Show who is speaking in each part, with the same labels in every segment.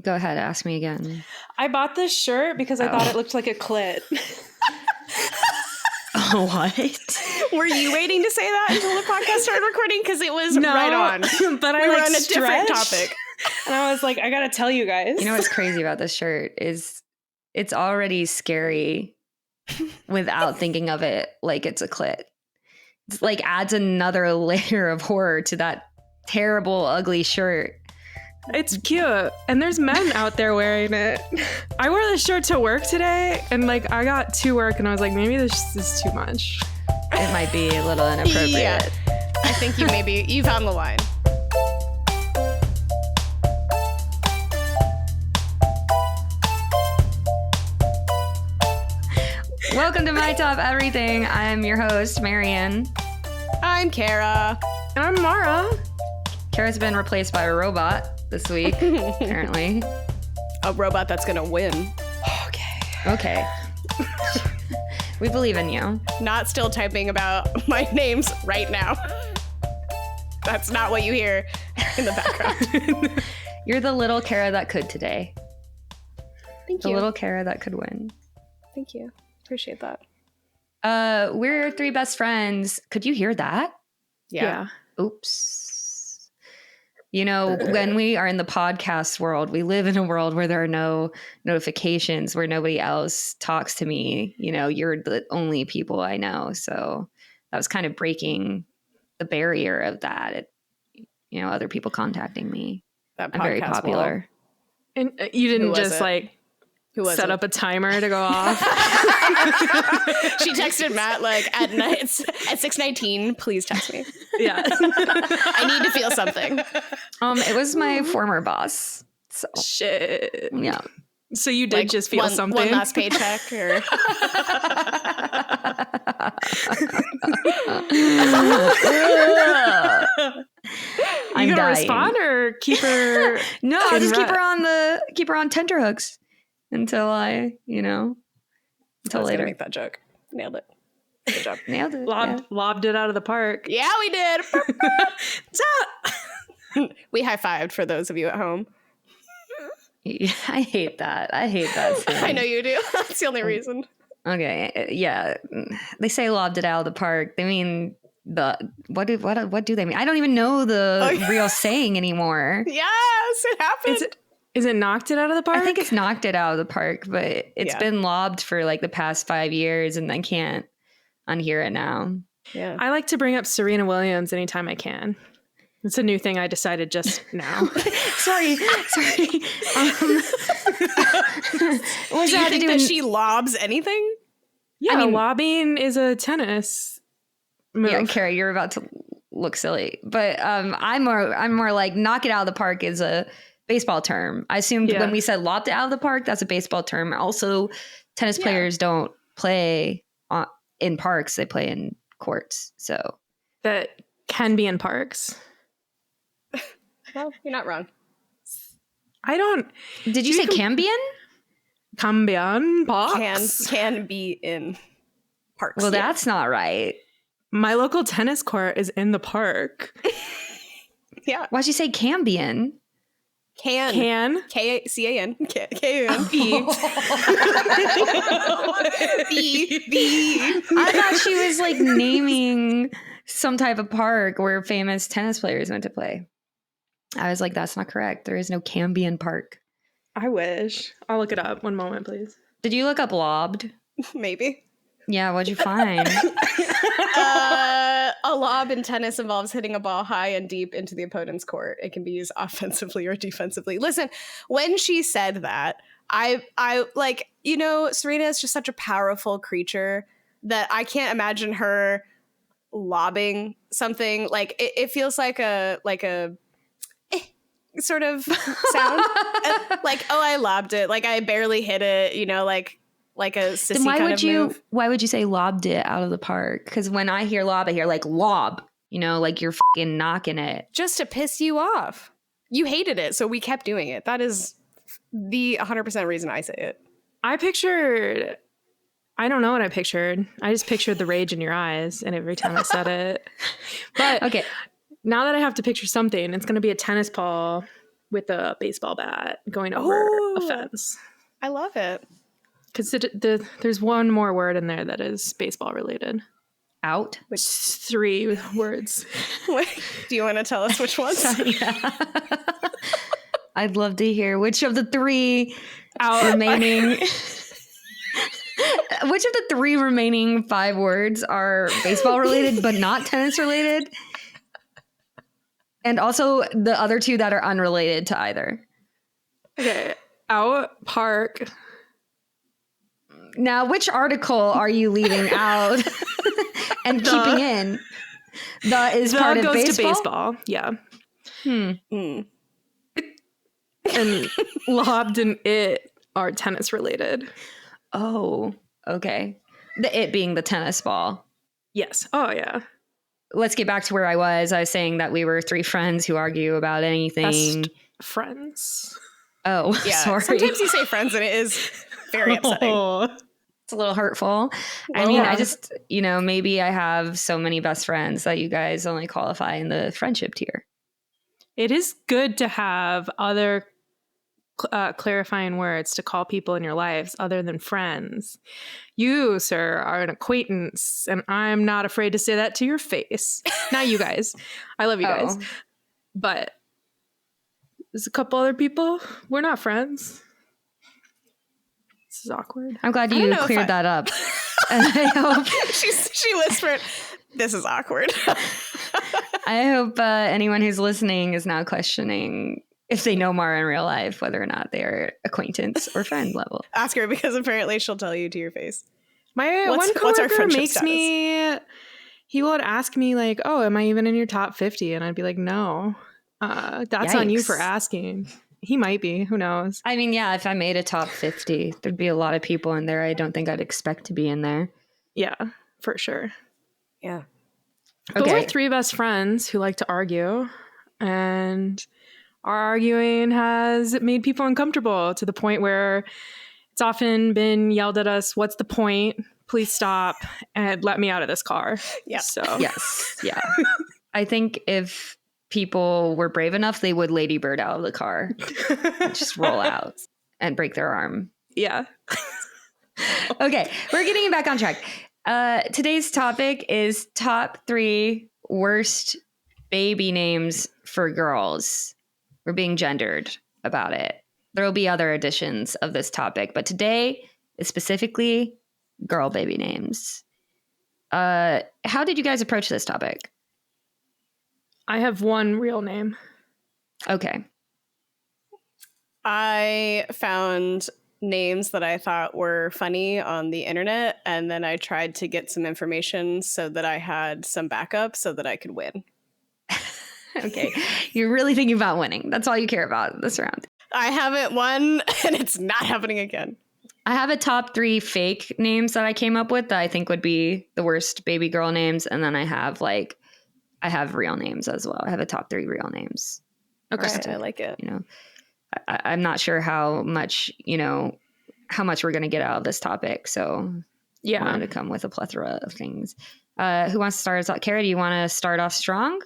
Speaker 1: Go ahead, ask me again.
Speaker 2: I bought this shirt because I thought it looked like a clit.
Speaker 1: What?
Speaker 3: Were you waiting to say that until the podcast started recording? Because it was right on.
Speaker 2: But
Speaker 3: we
Speaker 2: I
Speaker 3: were
Speaker 2: like
Speaker 3: on a different
Speaker 2: stretched,
Speaker 3: topic.
Speaker 2: and I was like, I gotta tell you guys.
Speaker 1: You know what's crazy about this shirt is it's already scary without thinking of it like it's a clit. It's like adds another layer of horror to that terrible, ugly shirt.
Speaker 2: It's cute, and there's men out there wearing it. I wore this shirt to work today, and like I got to work, and I was like, maybe this is too much.
Speaker 1: It might be a little inappropriate.
Speaker 3: Yeah. I think you found the line.
Speaker 1: Welcome to My Top Everything. I'm your host, Marian.
Speaker 3: I'm Kara.
Speaker 2: And I'm Mara.
Speaker 1: Kara's been replaced by a robot this week, apparently.
Speaker 3: A robot that's gonna win.
Speaker 1: Okay. We believe in you.
Speaker 3: Not still typing about my names right now. That's not what you hear in the background.
Speaker 1: You're the little Kara that could today.
Speaker 3: Thank
Speaker 1: The
Speaker 3: you.
Speaker 1: little Kara that could win.
Speaker 3: Thank you. Appreciate that.
Speaker 1: We're three best friends. Could you hear that?
Speaker 3: Yeah.
Speaker 1: Oops. You know, when we are in the podcast world, we live in a world where there are no notifications, where nobody else talks to me. You know, you're the only people I know. So that was kind of breaking the barrier of that. You know, other people contacting me.
Speaker 3: That
Speaker 1: I'm very
Speaker 3: podcast
Speaker 1: popular.
Speaker 2: And you
Speaker 3: Who
Speaker 2: didn't
Speaker 3: was
Speaker 2: just
Speaker 3: it?
Speaker 2: like
Speaker 3: Who was
Speaker 2: set
Speaker 3: it?
Speaker 2: up a timer to go off.
Speaker 3: She texted Matt like at night at 6:19. Please text me.
Speaker 2: Yeah.
Speaker 3: I need to feel something.
Speaker 1: It was my former boss. So
Speaker 2: Shit.
Speaker 1: yeah.
Speaker 2: So you did
Speaker 3: Like
Speaker 2: just feel something.
Speaker 3: One last paycheck, or
Speaker 1: I'm
Speaker 2: you gonna
Speaker 1: dying.
Speaker 2: respond or keep her?
Speaker 1: No, I'll
Speaker 2: in
Speaker 1: just keep
Speaker 2: rut?
Speaker 1: her on tenterhooks until I, until
Speaker 3: I was
Speaker 1: later.
Speaker 3: gonna make that joke. Nailed it. Good job.
Speaker 1: Nailed it.
Speaker 2: Lobbed it out of the park.
Speaker 3: Yeah, we did.
Speaker 2: So-
Speaker 3: We high-fived for those of you at home.
Speaker 1: Yeah. I hate that. I hate that. Saying.
Speaker 3: I know you do. That's the only reason.
Speaker 1: Okay. Yeah. They say lobbed it out of the park. They mean what do they mean? I don't even know the real saying anymore.
Speaker 3: Yes, it happened.
Speaker 2: Is it knocked it out of the park?
Speaker 1: I think it's knocked it out of the park, but it's been lobbed for like the past 5 years, and I can't unhear it now.
Speaker 3: Yeah.
Speaker 2: I like to bring up Serena Williams anytime I can. It's a new thing I decided just now.
Speaker 1: Sorry.
Speaker 3: Do you think that she lobs anything?
Speaker 2: Yeah,
Speaker 1: I mean-
Speaker 2: lobbing is a tennis move.
Speaker 1: Yeah, Carrie, you're about to look silly, but I'm more like knock it out of the park is a baseball term. I assumed when we said lobbed it out of the park, that's a baseball term. Also, tennis players don't play in parks; they play in courts. So
Speaker 2: That can be in parks.
Speaker 3: Well, you're not wrong.
Speaker 2: I don't.
Speaker 1: did you say Cambian?
Speaker 2: Cambian box?
Speaker 3: Can be in parks.
Speaker 1: Well, that's not right.
Speaker 2: My local tennis court is in the park.
Speaker 3: yeah.
Speaker 1: Why'd you say Cambian?
Speaker 3: Can. K-C-A-N. K-A-N. B. B.
Speaker 1: I thought she was like naming some type of park where famous tennis players went to play. I was like, that's not correct. There is no Cambian Park.
Speaker 2: I wish. I'll look it up. One moment, please.
Speaker 1: Did you look up lobbed?
Speaker 3: Maybe.
Speaker 1: Yeah, what'd you find?
Speaker 3: A lob in tennis involves hitting a ball high and deep into the opponent's court. It can be used offensively or defensively. Listen, when she said that, I like, Serena is just such a powerful creature that I can't imagine her lobbing something. Like it feels like a sort of sound. Like, oh, I lobbed it. Like I barely hit it, like a sissy
Speaker 1: Then
Speaker 3: move.
Speaker 1: why would you say lobbed it out of the park? Because when I hear lob, I hear like lob, like you're fucking knocking it.
Speaker 3: Just to piss you off. You hated it, so we kept doing it. That is the 100% reason I say it.
Speaker 2: I don't know what I pictured. I just pictured the rage in your eyes, and every time I said it. But
Speaker 1: Okay.
Speaker 2: now that I have to picture something, it's going to be a tennis ball with a baseball bat going over a fence.
Speaker 3: I love it.
Speaker 2: Because there's one more word in there that is baseball related.
Speaker 1: Out?
Speaker 2: Which 3 words.
Speaker 3: Wait, do you want to tell us which ones?
Speaker 1: Yeah. I'd love to hear which of the 3 remaining... Which of the 3 remaining 5 words are baseball related but not tennis related? And also the other 2 that are unrelated to either.
Speaker 2: Okay. Out, park.
Speaker 1: Now, which article are you leaving out and keeping in? The is part of
Speaker 2: goes
Speaker 1: baseball?
Speaker 2: to baseball. Yeah. And lobbed and it are tennis related.
Speaker 1: Oh, okay. The it being the tennis ball.
Speaker 2: Yes. Oh, yeah.
Speaker 1: Let's get back to where I was. I was saying that we were 3 friends who argue about anything.
Speaker 2: Best friends.
Speaker 1: Oh,
Speaker 3: Yeah.
Speaker 1: sorry.
Speaker 3: Sometimes you say friends and it is very upsetting.
Speaker 1: It's a little hurtful. I mean, I just, maybe I have so many best friends that you guys only qualify in the friendship tier.
Speaker 2: It is good to have other clarifying words to call people in your lives other than friends. You, sir, are an acquaintance, and I'm not afraid to say that to your face. Not you guys. I love you guys. But there's a couple other people. We're not friends. This is awkward.
Speaker 1: I'm glad you cleared that up. And I hope
Speaker 3: she whispered, "This is awkward."
Speaker 1: I hope anyone who's listening is now questioning if they know Mara in real life, whether or not they are acquaintance or friend level.
Speaker 3: Ask her, because apparently she'll tell you to your face.
Speaker 2: My one coworker makes me. He would ask me like, "Oh, am I even in your top 50?" And I'd be like, "No, that's on you for asking." He might be. Who knows?
Speaker 1: I mean, yeah, if I made a top 50, there'd be a lot of people in there I don't think I'd expect to be in there.
Speaker 2: Yeah, for sure.
Speaker 3: Yeah.
Speaker 2: But we're 3 best friends who like to argue, and our arguing has made people uncomfortable to the point where it's often been yelled at us, "What's the point? Please stop and let me out of this car."
Speaker 3: Yeah.
Speaker 2: So
Speaker 1: yes. Yeah. I think if people were brave enough, they would LadyBird out of the car and just roll out and break their arm.
Speaker 2: Yeah.
Speaker 1: Okay, we're getting back on track. Today's topic is top 3 worst baby names for girls. We're being gendered about it. There will be other editions of this topic, but today is specifically girl baby names. How did you guys approach this topic?
Speaker 2: I have one real name.
Speaker 1: Okay.
Speaker 3: I found names that I thought were funny on the internet, and then I tried to get some information so that I had some backup so that I could win.
Speaker 1: Okay. You're really thinking about winning. That's all you care about this round.
Speaker 3: I haven't won, and it's not happening again.
Speaker 1: I have a top 3 fake names that I came up with that I think would be the worst baby girl names. And then I have real names as well. I have a top 3 real names.
Speaker 3: Okay, I like it.
Speaker 1: I'm not sure how much we're going to get out of this topic. So I wanted to come with a plethora of things. Who wants to start us off? Kara, do you want to start off strong?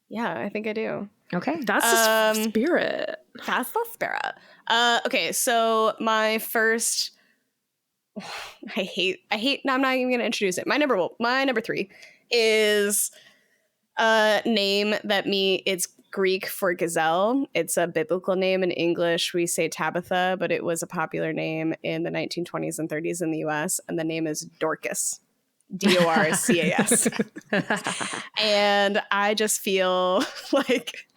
Speaker 3: Yeah, I think I do.
Speaker 1: Okay.
Speaker 2: That's the spirit.
Speaker 3: That's the spirit. Okay, so my first... No, I'm not even going to introduce it. My number 3 is a name it's Greek for gazelle. It's a biblical name. In English, we say Tabitha, but it was a popular name in the 1920s and 30s in the US, and the name is Dorcas. Dorcas. And I just feel like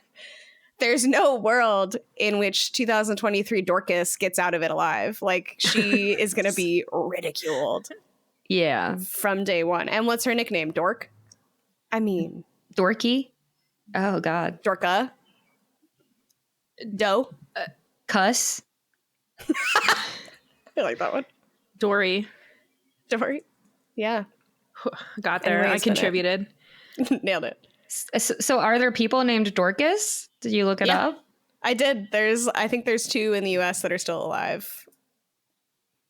Speaker 3: there's no world in which 2023 Dorcas gets out of it alive. Like, she is going to be ridiculed.
Speaker 1: Yeah.
Speaker 3: From day one. And what's her nickname? Dork? I mean...
Speaker 1: Dorky? Oh, God.
Speaker 3: Dorka? Doe?
Speaker 1: Cuss?
Speaker 3: I like that one.
Speaker 2: Dory.
Speaker 3: Yeah.
Speaker 2: Got there. I contributed.
Speaker 3: Nailed it.
Speaker 1: So are there people named Dorcas? Did you look it up?
Speaker 3: I did. I think there's 2 in the US that are still alive.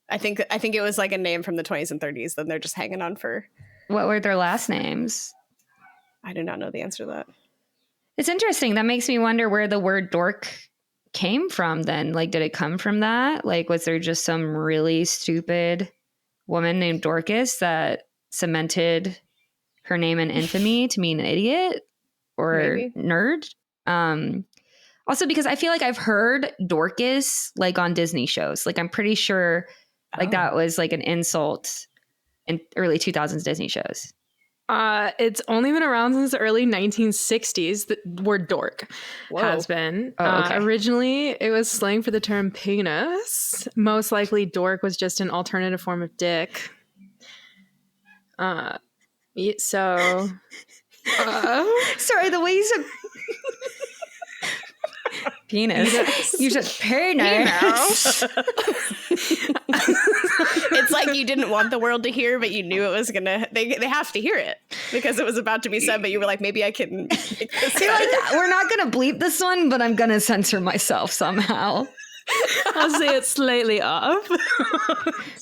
Speaker 3: I think it was like a name from the 20s and 30s that they're just hanging on for.
Speaker 1: What were their last names?
Speaker 3: I do not know the answer to that.
Speaker 1: It's interesting. That makes me wonder where the word dork came from then. Like, did it come from that? Like, was there just some really stupid woman named Dorcas that cemented her name in infamy to mean idiot or
Speaker 3: Maybe.
Speaker 1: nerd? Also, because I feel like I've heard Dorcas like on Disney shows. Like, I'm pretty sure like that was like an insult in early 2000s Disney shows.
Speaker 2: It's only been around since the early 1960s. The word dork has been.
Speaker 1: Oh, okay.
Speaker 2: Originally, it was slang for the term penis. Most likely, dork was just an alternative form of dick. So...
Speaker 1: Sorry, the way you said penis. You said penis.
Speaker 3: It's like you didn't want the world to hear, but you knew it was gonna. They have to hear it because it was about to be said. But you were like, maybe I can. Make this
Speaker 1: You're like, we're not gonna bleep this one, but I'm gonna censor myself somehow.
Speaker 2: I'll say it slightly off.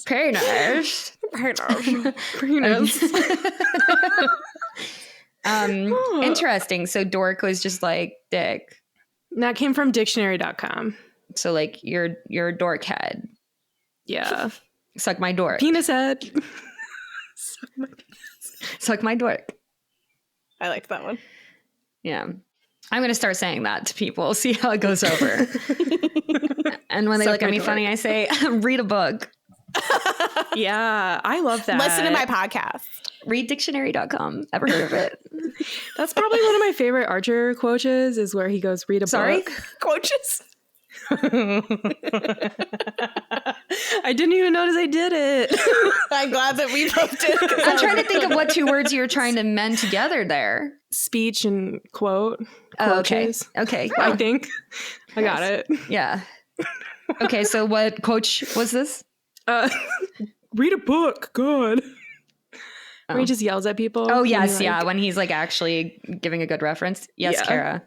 Speaker 1: Penis.
Speaker 2: Penis.
Speaker 1: Interesting. So dork was just like dick.
Speaker 2: That came from dictionary.com.
Speaker 1: So like you're a dork head.
Speaker 2: Yeah.
Speaker 1: Suck my dork.
Speaker 2: Penis head.
Speaker 1: Suck my dork.
Speaker 3: I liked that one.
Speaker 1: Yeah. I'm going to start saying that to people. See how it goes over. And when they look at me funny, I say, read a book.
Speaker 2: Yeah. I love that.
Speaker 3: Listen to my podcast.
Speaker 1: Read dictionary.com. Ever heard of it?
Speaker 2: That's probably one of my favorite Archer quoches is where he goes, read a book.
Speaker 3: Quoches.
Speaker 2: I didn't even notice I did it.
Speaker 3: I'm glad that we both did.
Speaker 1: I'm trying to think of what two words you're trying to mend together there.
Speaker 2: Speech and quote.
Speaker 1: Oh, okay.
Speaker 2: Quoches.
Speaker 1: Okay.
Speaker 2: I think. I got it.
Speaker 1: Yeah. Okay, so what quote was this?
Speaker 2: Read a book. God. Where he just yells at people.
Speaker 1: Oh, yes. When he's like actually giving a good reference. Yes,
Speaker 2: Yeah.
Speaker 1: Kara.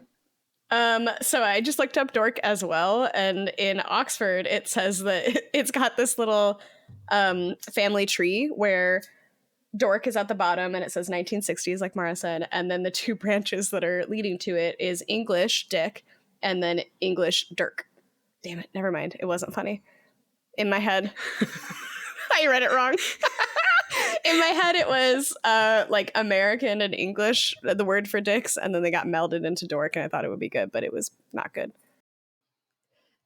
Speaker 3: So I just looked up dork as well, and in Oxford it says that it's got this little family tree where dork is at the bottom and it says 1960s, like Mara said, and then the two branches that are leading to it is English dick and then English dirk. Damn it, never mind. It wasn't funny. In my head. I read it wrong. In my head, it was like American and English, the word for dicks, and then they got melded into dork, and I thought it would be good, but it was not good.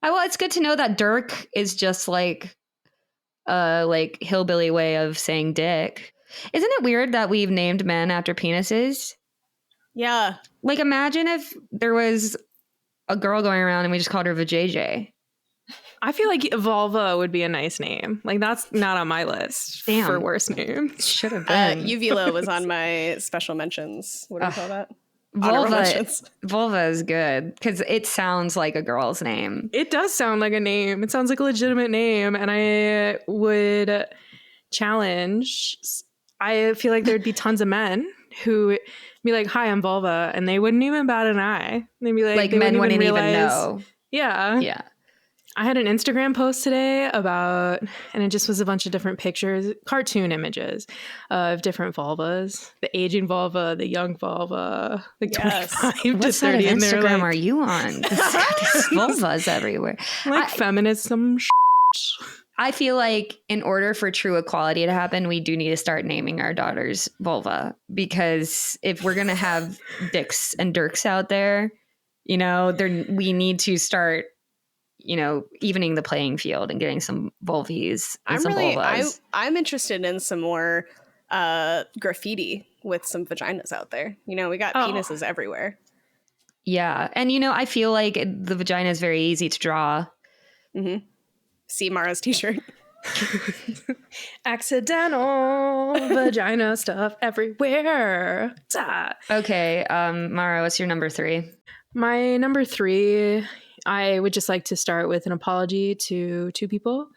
Speaker 1: Well, it's good to know that dirk is just like hillbilly way of saying dick. Isn't it weird that we've named men after penises?
Speaker 3: Yeah.
Speaker 1: Like, imagine if there was a girl going around and we just called her vajayjay.
Speaker 2: I feel like vulva would be a nice name. Like, that's not on my list for worst names.
Speaker 1: Should have been.
Speaker 3: Uvula was on my special mentions. What do we call that? Honorable
Speaker 1: Vulva,
Speaker 3: mentions.
Speaker 1: vulva is good because it sounds like a girl's name.
Speaker 2: It does sound like a name. It sounds like a legitimate name. And I would challenge. I feel like there'd be tons of men who be like, hi, I'm vulva. And they wouldn't even bat an eye. They'd be like
Speaker 1: men wouldn't even
Speaker 2: realize,
Speaker 1: know.
Speaker 2: Yeah.
Speaker 1: Yeah.
Speaker 2: I had an Instagram post today about, and it just was a bunch of different pictures, cartoon images of different vulvas, the aging vulva, the young vulva, like 25 to
Speaker 1: What side of
Speaker 2: 30. And they're
Speaker 1: Instagram
Speaker 2: like,
Speaker 1: are you on? These vulvas everywhere.
Speaker 2: like feminism.
Speaker 1: I feel like in order for true equality to happen, we do need to start naming our daughters vulva, because if we're going to have dicks and dirks out there, we need to start evening the playing field and getting some vulvies and vulvas.
Speaker 3: I'm interested in some more graffiti with some vaginas out there. We got penises everywhere.
Speaker 1: Yeah. And, I feel like the vagina is very easy to draw.
Speaker 3: Mm-hmm. See Mara's t-shirt.
Speaker 2: Accidental vagina stuff everywhere.
Speaker 1: Okay. Mara, what's your number 3?
Speaker 2: My number 3... I would just like to start with an apology to 2 people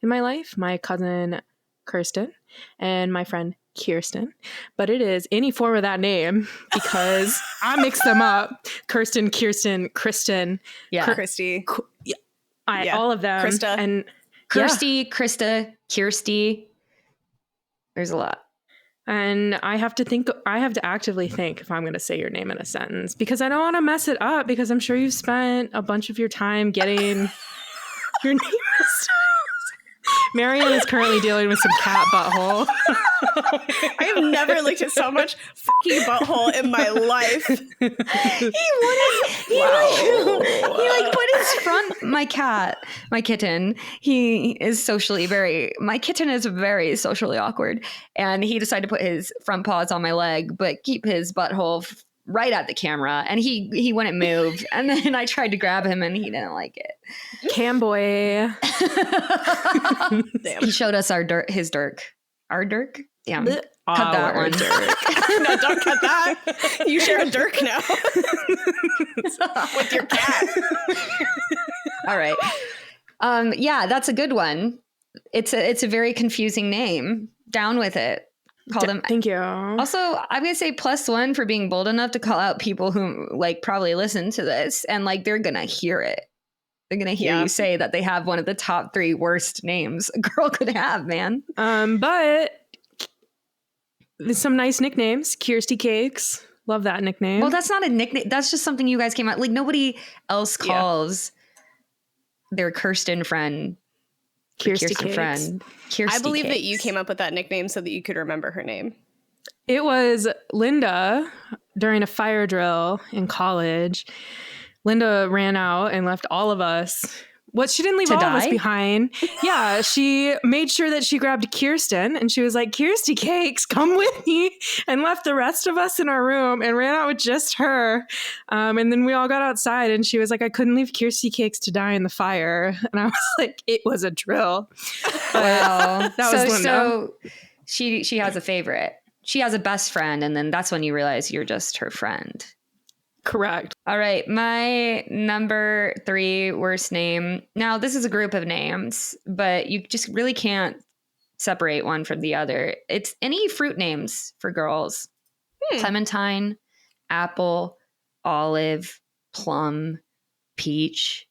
Speaker 2: in my life, my cousin Kirsten and my friend Kirsten. But it is any form of that name because I mix them up. Kirsten, Kristen.
Speaker 1: Yeah.
Speaker 3: Christy.
Speaker 2: All of them.
Speaker 3: Krista.
Speaker 2: And
Speaker 1: Kirsty, Krista, Kirsty. There's a lot.
Speaker 2: And I have to actively think if I'm going to say your name in a sentence, because I don't want to mess it up, because I'm sure you've spent a bunch of your time getting your name messed up. Marianne is currently dealing with some cat butthole.
Speaker 3: I have never looked at so much fucking butthole in my life.
Speaker 1: He put his front, my kitten, my kitten is very socially awkward. And he decided to put his front paws on my leg, but keep his butthole right at the camera. And he wouldn't move. And then I tried to grab him and he didn't like it.
Speaker 2: Cam boy.
Speaker 3: Damn.
Speaker 1: He showed us his dirk. Our dirk? Damn. Cut that one.
Speaker 2: Dirk.
Speaker 3: No, don't cut that. You share a dirk now. With your cat.
Speaker 1: All right. Yeah, that's a good one. It's a very confusing name. Down with it. Call them.
Speaker 2: Thank you.
Speaker 1: Also, I'm gonna say +1 for being bold enough to call out people who like probably listen to this and like they're gonna hear it. They're gonna hear you say that they have one of the top 3 worst names a girl could have, man.
Speaker 2: But there's some nice nicknames. Kirsty Cakes. Love that nickname.
Speaker 1: Well, that's not a nickname. That's just something you guys came out. Like nobody else calls their Kirsten friend
Speaker 2: Kirsty
Speaker 1: Kirsten
Speaker 2: Cakes.
Speaker 1: Friend. Kirsty
Speaker 3: I believe
Speaker 1: Cakes.
Speaker 3: that you came up with that nickname so that you could remember her name.
Speaker 2: It was Linda during a fire drill in college. Linda ran out and left all of us. She didn't leave all of us behind. Yeah, she made sure that she grabbed Kirsten and she was like, Kirsty Cakes, come with me, and left the rest of us in our room and ran out with just her. And then we all got outside and she was like, I couldn't leave Kirsty Cakes to die in the fire. And I was like, it was a drill.
Speaker 1: Wow.
Speaker 2: That was Linda.
Speaker 1: So she has a favorite. She has a best friend, and then that's when you realize you're just her friend.
Speaker 2: Correct.
Speaker 1: All right. My number 3 worst name. Now, this is a group of names, but you just really can't separate one from the other. It's any fruit names for girls. Clementine, apple, olive, plum, peach.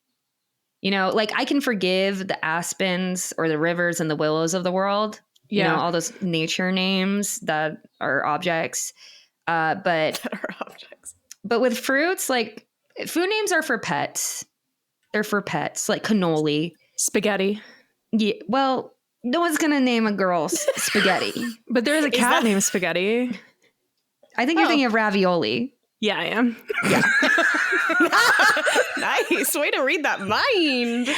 Speaker 1: You know, like I can forgive the aspens or the rivers and the willows of the world. You know, all those nature names that are objects. But with fruits, like food names are for pets. They're for pets, like cannoli.
Speaker 2: Spaghetti.
Speaker 1: Yeah. Well, no one's going to name a girl spaghetti.
Speaker 2: But there is a cat named Spaghetti.
Speaker 1: I think you're thinking of ravioli.
Speaker 2: Yeah, I am.
Speaker 1: Yeah.
Speaker 3: Nice. Way to read that mind.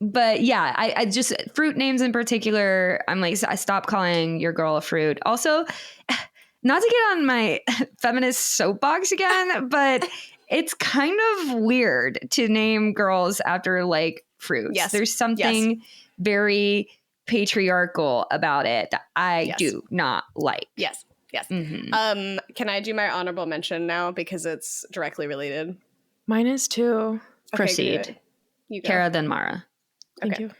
Speaker 1: But yeah, I just fruit names in particular, I'm like, I stopped calling your girl a fruit. Also, not to get on my feminist soapbox again, but it's kind of weird to name girls after like fruits.
Speaker 3: Yes.
Speaker 1: There's something very patriarchal about it that I do not like.
Speaker 3: Yes.
Speaker 1: Mm-hmm.
Speaker 3: Can I do my honorable mention now because it's directly related?
Speaker 2: Mine is too.
Speaker 1: Proceed.
Speaker 3: Good. You go.
Speaker 1: Kara, then Mara.
Speaker 2: Thank you.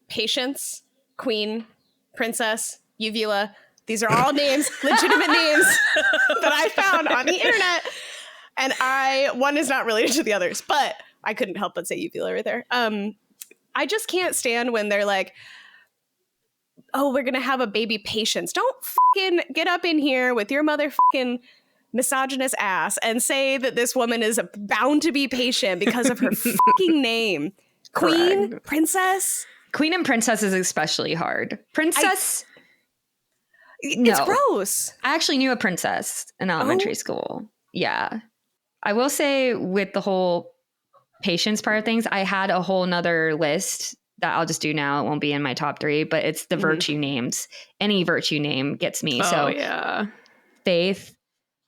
Speaker 3: Patience, Queen, Princess, Uvula. These are all names, legitimate names that I found on the internet. And one is not related to the others, but I couldn't help but say Uvula right there. I just can't stand when they're like, oh, we're going to have a baby Patience. Don't fucking get up in here with your motherfucking misogynist ass and say that this woman is bound to be patient because of her fucking name. Queen,
Speaker 2: Correct.
Speaker 3: Princess.
Speaker 1: Queen and Princess is especially hard. Princess...
Speaker 3: It's gross.
Speaker 1: I actually knew a princess in elementary school. Yeah. I will say with the whole patience part of things, I had a whole nother list that I'll just do now. It won't be in my top 3, but it's the virtue names. Any virtue name gets me. So
Speaker 2: yeah.
Speaker 1: Faith,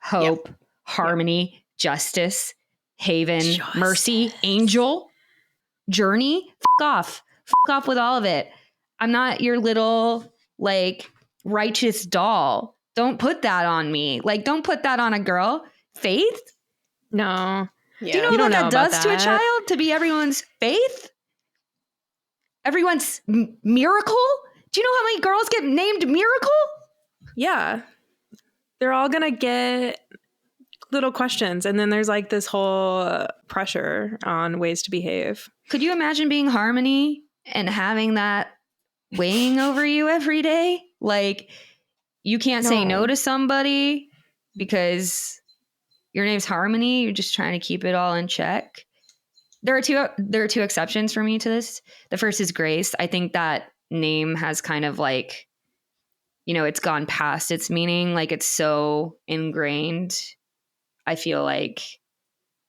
Speaker 1: Hope, Harmony, Justice, Haven, Mercy, Angel, Journey. F off with all of it. I'm not your little like righteous doll. Don't put that on me. Like, don't put that on a girl. Faith?
Speaker 2: No.
Speaker 3: Yeah.
Speaker 1: Do you know what that does to a child? To be everyone's faith? Everyone's miracle? Do you know how many girls get named Miracle?
Speaker 2: Yeah. They're all going to get little questions. And then there's like this whole pressure on ways to behave.
Speaker 1: Could you imagine being Harmony and having that weighing over you every day. Like, you can't say no to somebody because your name's Harmony. You're just trying to keep it all in check. There are two exceptions for me to this. The first is Grace. I think that name has kind of like, you know, it's gone past its meaning. Like, it's so ingrained. I feel like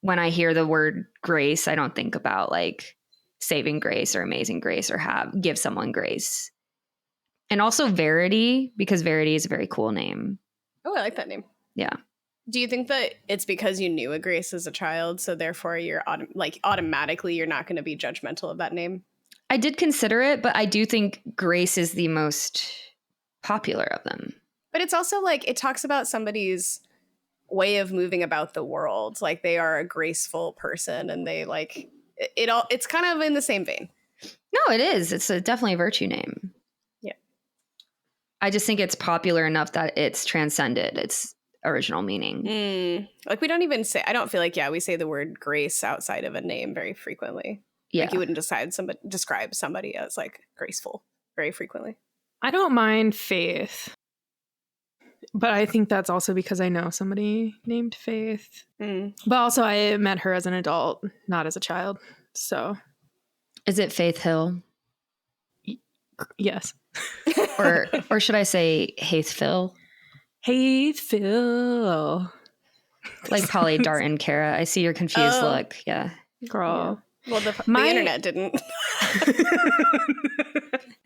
Speaker 1: when I hear the word grace, I don't think about like saving grace or amazing grace or give someone grace. And also Verity, because Verity is a very cool name.
Speaker 3: Oh, I like that name.
Speaker 1: Yeah.
Speaker 3: Do you think that it's because you knew a Grace as a child, so therefore you're automatically you're not going to be judgmental of that name?
Speaker 1: I did consider it, but I do think Grace is the most popular of them. But
Speaker 3: it's also like it talks about somebody's way of moving about the world. Like, they are a graceful person, and they like it all. It's kind of in the same vein.
Speaker 1: No, it is. It's definitely a virtue name.
Speaker 3: Yeah.
Speaker 1: I just think it's popular enough that it's transcended its original meaning.
Speaker 3: Like, we don't even say, I don't feel like, we say the word grace outside of a name very frequently.
Speaker 1: Yeah.
Speaker 3: Like, you wouldn't describe somebody as like graceful very frequently.
Speaker 2: I don't mind Faith, but I think that's also because I know somebody named Faith. But also I met her as an adult, not as a child. So
Speaker 1: is it Faith Hill?
Speaker 2: Yes.
Speaker 1: or should I say Haithville?
Speaker 2: Haithville.
Speaker 1: Like Polly, Dart, and Kara. I see your confused look. Yeah.
Speaker 2: Girl.
Speaker 3: Yeah. Well, the internet didn't.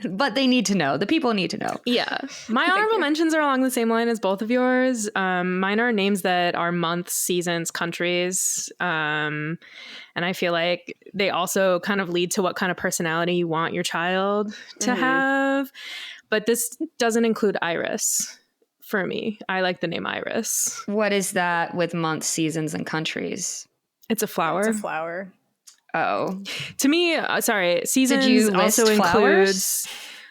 Speaker 1: But they need to know. The people need to know.
Speaker 2: Yeah. My honorable mentions are along the same line as both of yours. Mine are names that are months, seasons, countries. And I feel like they also kind of lead to what kind of personality you want your child to have. But this doesn't include Iris for me. I like the name Iris.
Speaker 1: What is that with months, seasons, and countries?
Speaker 2: It's a flower.
Speaker 3: It's a flower.
Speaker 1: Oh.
Speaker 2: To me, sorry, seasons also includes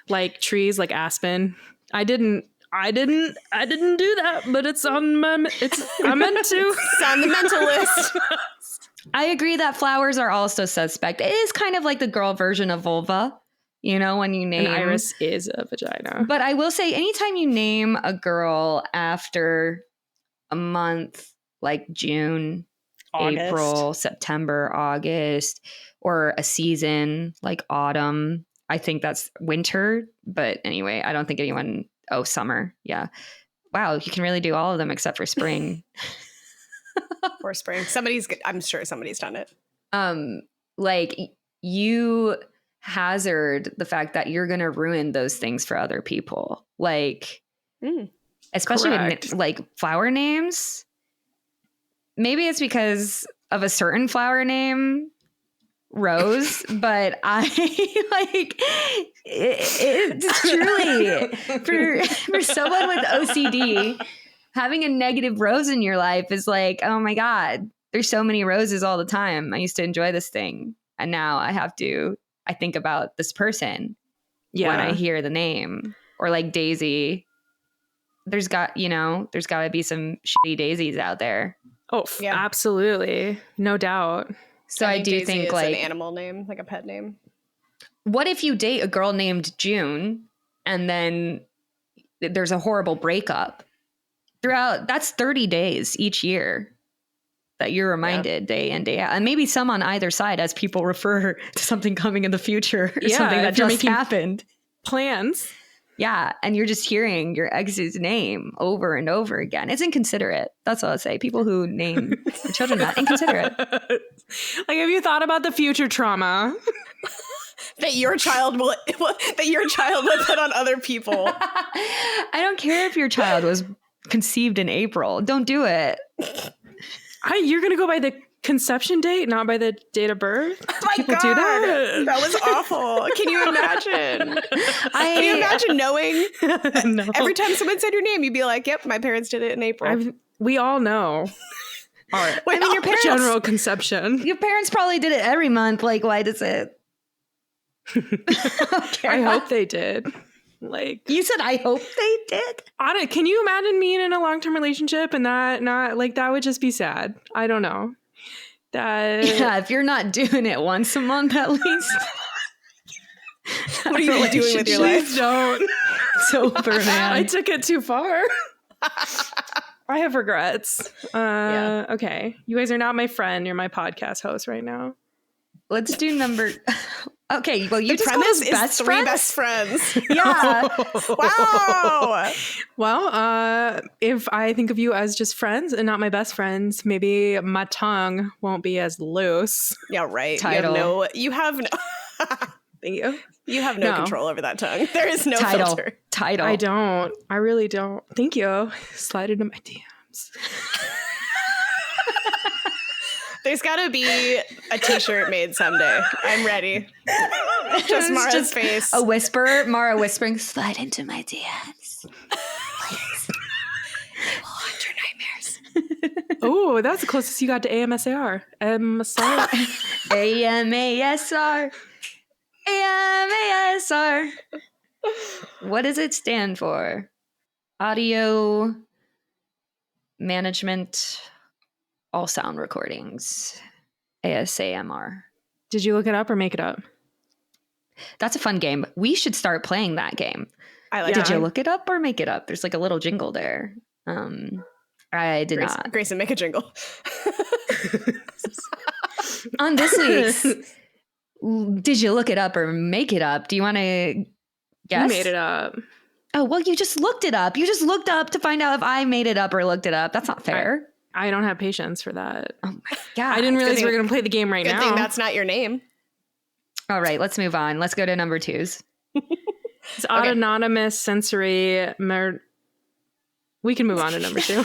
Speaker 2: like trees like aspen. I didn't do that, but it's on my I meant to.
Speaker 3: It's on the mental list.
Speaker 1: I agree that flowers are also suspect. It is kind of like the girl version of vulva, you know, when you name.
Speaker 2: An iris is a vagina.
Speaker 1: But I will say, anytime you name a girl after a month like June, August. April, September, August, or a season like autumn, I think that's winter. But anyway, I don't think anyone... Oh, summer. Yeah. Wow, you can really do all of them except for spring.
Speaker 3: Or spring. I'm sure somebody's done it.
Speaker 1: Like, you hazard the fact that you're going to ruin those things for other people. Like, especially with like flower names. Maybe it's because of a certain flower name, Rose, but I like it's truly for someone with OCD, having a negative rose in your life is like, oh my God, there's so many roses all the time. I used to enjoy this thing, and now I think about this person when I hear the name. Or like Daisy. There's got to be some shitty daisies out there.
Speaker 2: Oh, yeah. Absolutely. No doubt.
Speaker 1: So I do think
Speaker 3: is
Speaker 1: like
Speaker 3: an animal name, like a pet name.
Speaker 1: What if you date a girl named June and then there's a horrible breakup? That's 30 days each year that you're reminded day in, day out. And maybe some on either side as people refer to something coming in the future or something that just happened.
Speaker 2: Plans.
Speaker 1: Yeah, and you're just hearing your ex's name over and over again. It's inconsiderate. That's all I'll say. People who name their children that, inconsiderate.
Speaker 2: Like, have you thought about the future trauma
Speaker 3: that your child will put on other people?
Speaker 1: I don't care if your child was conceived in April. Don't do it.
Speaker 2: You're gonna go by the conception date, not by the date of birth?
Speaker 3: Oh my God, do that? That was awful. Can you imagine? Can you imagine knowing? No. Every time someone said your name, you'd be like, yep, my parents did it in April.
Speaker 2: We all know.
Speaker 1: All right. I mean, your parents...
Speaker 2: General conception.
Speaker 1: Your parents probably did it every month. Like, why does it...
Speaker 2: I hope they did. Like,
Speaker 1: you said, I hope they did.
Speaker 2: Anna, can you imagine being in a long-term relationship and that not like that would just be sad? I don't know.
Speaker 1: Yeah, if you're not doing it once a month at least.
Speaker 3: What are you doing with your life?
Speaker 2: Please don't.
Speaker 1: Sober man.
Speaker 2: I took it too far. I have regrets. Okay. You guys are not my friend. You're my podcast host right now.
Speaker 1: Let's do number. Okay, well, you
Speaker 3: The
Speaker 1: just called
Speaker 3: premise
Speaker 1: us
Speaker 3: is
Speaker 1: best
Speaker 3: three
Speaker 1: friends?
Speaker 3: best friends.
Speaker 1: Yeah.
Speaker 3: Wow.
Speaker 2: Well, if I think of you as just friends and not my best friends, maybe my tongue won't be as loose.
Speaker 3: Yeah, right.
Speaker 1: Title.
Speaker 3: You have no
Speaker 2: Thank you.
Speaker 3: you have no
Speaker 2: No.
Speaker 3: control over that tongue. There is no
Speaker 1: Title.
Speaker 3: filter.
Speaker 1: Title.
Speaker 2: I don't. I really don't. Thank you. Slide into my DMs.
Speaker 3: There's got to be a t-shirt made someday. I'm ready. Just Mara's
Speaker 1: Just
Speaker 3: face.
Speaker 1: A whisper, Mara whispering, slide into my DMs. Please. I will haunt your nightmares.
Speaker 2: Oh, that's the closest you got to AMSAR. AMSAR.
Speaker 1: AMASR. AMASR. What does it stand for? Audio management, all sound recordings. ASAMR.
Speaker 2: Did you look it up or make it up?
Speaker 1: That's a fun game. We should start playing that game.
Speaker 3: I like
Speaker 1: Did
Speaker 3: it.
Speaker 1: you look it up or make it up? There's like a little jingle there. I did not.
Speaker 3: Grayson, make a jingle.
Speaker 1: On this week's Did you look it up or make it up? Do you want to guess?
Speaker 2: You made it up.
Speaker 1: Oh, well, you just looked it up. You just looked up to find out if I made it up or looked it up. That's not fair.
Speaker 2: I don't have patience for that.
Speaker 1: Oh my God.
Speaker 2: I didn't realize
Speaker 3: thing-
Speaker 2: we were going to play the game right
Speaker 3: Good
Speaker 2: now.
Speaker 3: thing that's not your name.
Speaker 1: All right, let's move on. Let's go to number 2s.
Speaker 2: It's autonomous sensory. We can move on to number 2.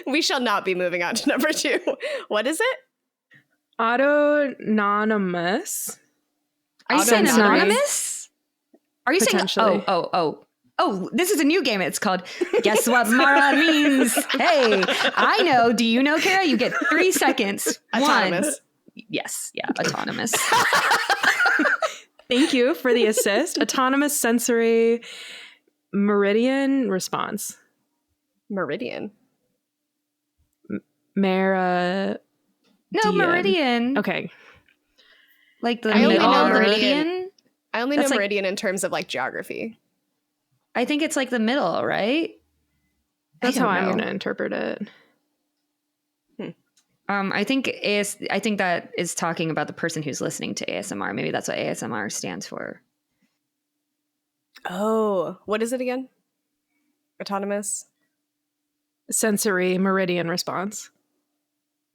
Speaker 3: We shall not be moving on to number 2. What is it?
Speaker 2: Autonomous.
Speaker 1: Are you saying
Speaker 2: Sensory.
Speaker 1: anonymous? Are you saying
Speaker 2: Potentially.
Speaker 1: Oh, this is a new game. It's called Guess What Mara Means. Hey, I know. Do you know, Kara? You get 3 seconds.
Speaker 3: Autonomous.
Speaker 1: 1. Yes. Yeah. Autonomous.
Speaker 2: Thank you for the assist. Autonomous sensory meridian response.
Speaker 3: Meridian.
Speaker 2: Mara.
Speaker 1: No, meridian.
Speaker 2: Okay.
Speaker 1: Like the
Speaker 3: I only
Speaker 1: middle
Speaker 3: know
Speaker 1: meridian.
Speaker 3: I only
Speaker 1: That's
Speaker 3: know
Speaker 1: like-
Speaker 3: meridian in terms of like geography.
Speaker 1: I think it's like the middle, right?
Speaker 2: That's
Speaker 1: I
Speaker 2: how
Speaker 1: don't
Speaker 2: I'm
Speaker 1: know.
Speaker 2: going to interpret it.
Speaker 1: I think that is talking about the person who's listening to ASMR. Maybe that's what ASMR stands for.
Speaker 3: Oh, what is it again? Autonomous?
Speaker 2: Sensory meridian response.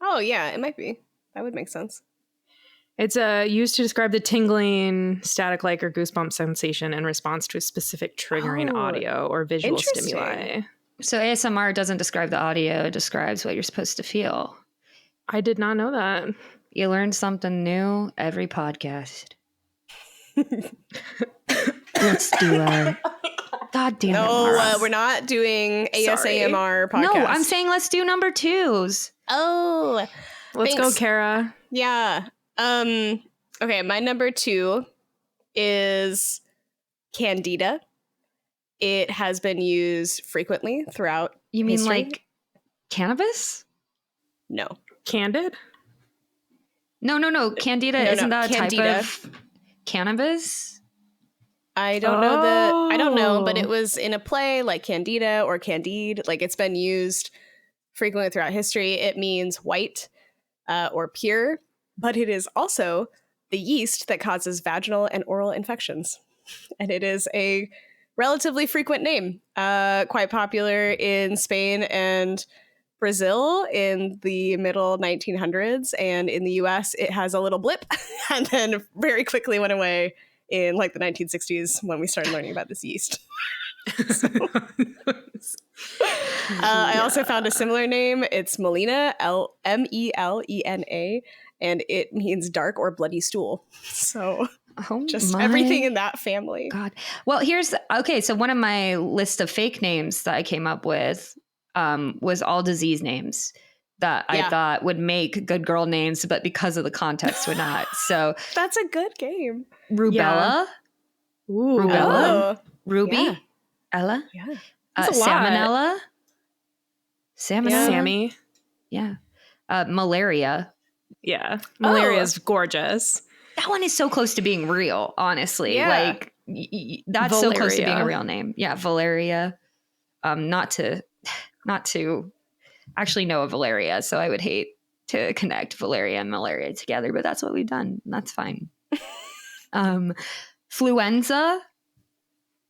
Speaker 3: Oh, yeah, it might be. That would make sense.
Speaker 2: It's used to describe the tingling, static-like, or goosebump sensation in response to a specific triggering
Speaker 3: Oh,
Speaker 2: audio or visual
Speaker 3: interesting.
Speaker 2: stimuli.
Speaker 1: So ASMR doesn't describe the audio; it describes what you're supposed to feel.
Speaker 2: I did not know that.
Speaker 1: You learn something new every podcast. Let's do a God damn it,
Speaker 3: No,
Speaker 1: Mara.
Speaker 3: we're not doing ASMR podcast.
Speaker 1: No, I'm saying let's do number 2s.
Speaker 3: Oh,
Speaker 2: Let's
Speaker 3: Thanks.
Speaker 2: go, Kara.
Speaker 3: yeah. Okay, my number 2 is Candida. It has been used frequently throughout
Speaker 1: You mean
Speaker 3: history.
Speaker 1: like cannabis?
Speaker 3: No.
Speaker 2: Candid?
Speaker 1: No. Candida
Speaker 3: No,
Speaker 1: isn't that a
Speaker 3: Candida.
Speaker 1: type of cannabis?
Speaker 3: I don't know I don't know, but
Speaker 2: Oh.
Speaker 3: it was in a play like Candida or Candide. Like it's been used frequently throughout history. It means white or pure, but it is also the yeast that causes vaginal and oral infections. And it is a relatively frequent name, quite popular in Spain and Brazil in the middle 1900s. And in the US, it has a little blip and then very quickly went away in like the 1960s when we started learning about this yeast. I also found a similar name. It's Melena, Melena, and it means dark or bloody stool. So
Speaker 1: Oh,
Speaker 3: just
Speaker 1: my
Speaker 3: everything in that family.
Speaker 1: God. Well, so one of my list of fake names that I came up with was all disease names that I
Speaker 3: Yeah.
Speaker 1: thought would make good girl names, but because of the context would not. So
Speaker 3: That's a good game.
Speaker 1: rubella,
Speaker 2: Ooh.
Speaker 1: Rubella?
Speaker 3: Oh,
Speaker 1: ruby,
Speaker 3: Yeah.
Speaker 1: Ella,
Speaker 3: yeah.
Speaker 2: That's a lot.
Speaker 1: salmonella, salmonella,
Speaker 2: Sammy.
Speaker 1: yeah, malaria.
Speaker 2: Yeah. Malaria is gorgeous.
Speaker 1: That one is so close to being real, honestly.
Speaker 3: Yeah.
Speaker 1: Like that's so close to being a
Speaker 2: Valeria.
Speaker 1: real name. Yeah, Valeria. Not to actually know a Valeria, so I would hate to connect Valeria and malaria together, but that's what we've done. And that's fine. Fluenza,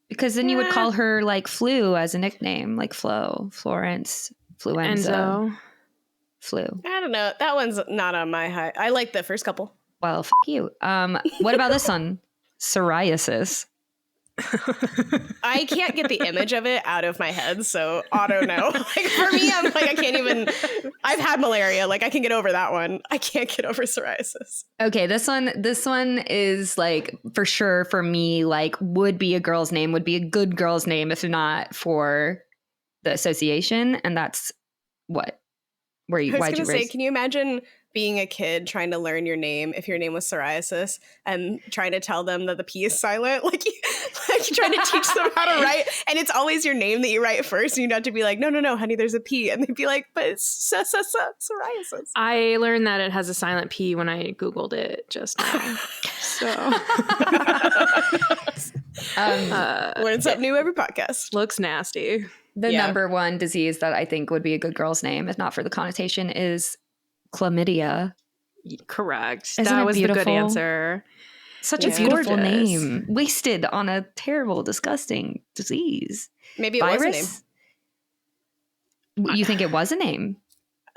Speaker 1: because then you would call her like Flu as a nickname, like Flo, Florence, Fluenza,
Speaker 2: Enzo.
Speaker 1: Flu.
Speaker 3: I don't know. That one's not on my high. I like the first couple.
Speaker 1: Well, you. What about this one? Psoriasis.
Speaker 3: I can't get the image of it out of my head, so auto no. Like for me, I'm like I can't even. I've had malaria. Like I can get over that one. I can't get over psoriasis.
Speaker 1: Okay, this one is like for sure for me, like would be a girl's name, would be a good girl's name if not for the association, and that's what. Where you?
Speaker 3: I was
Speaker 1: Why'd
Speaker 3: gonna
Speaker 1: you
Speaker 3: say,
Speaker 1: raise?
Speaker 3: can you imagine being a kid trying to learn your name if your name was psoriasis and trying to tell them that the P is silent? Like trying to teach them how to write, and it's always your name that you write first, and you'd have to be like, no, honey, there's a P, and they'd be like, but it's psoriasis.
Speaker 2: I learned that it has a silent P when I Googled it just now. So
Speaker 3: Learn something new every podcast.
Speaker 2: looks nasty.
Speaker 1: The
Speaker 3: Yeah.
Speaker 1: number one disease that I think would be a good girl's name, if not for the connotation, is chlamydia.
Speaker 2: Correct.
Speaker 1: Isn't
Speaker 2: that
Speaker 1: it
Speaker 2: was the good
Speaker 1: beautiful?
Speaker 2: answer.
Speaker 1: Such
Speaker 3: Yeah.
Speaker 1: a beautiful
Speaker 2: Gorgeous.
Speaker 1: name, wasted on a terrible, disgusting disease.
Speaker 3: Maybe it was a name.
Speaker 1: Virus? You think it was a name?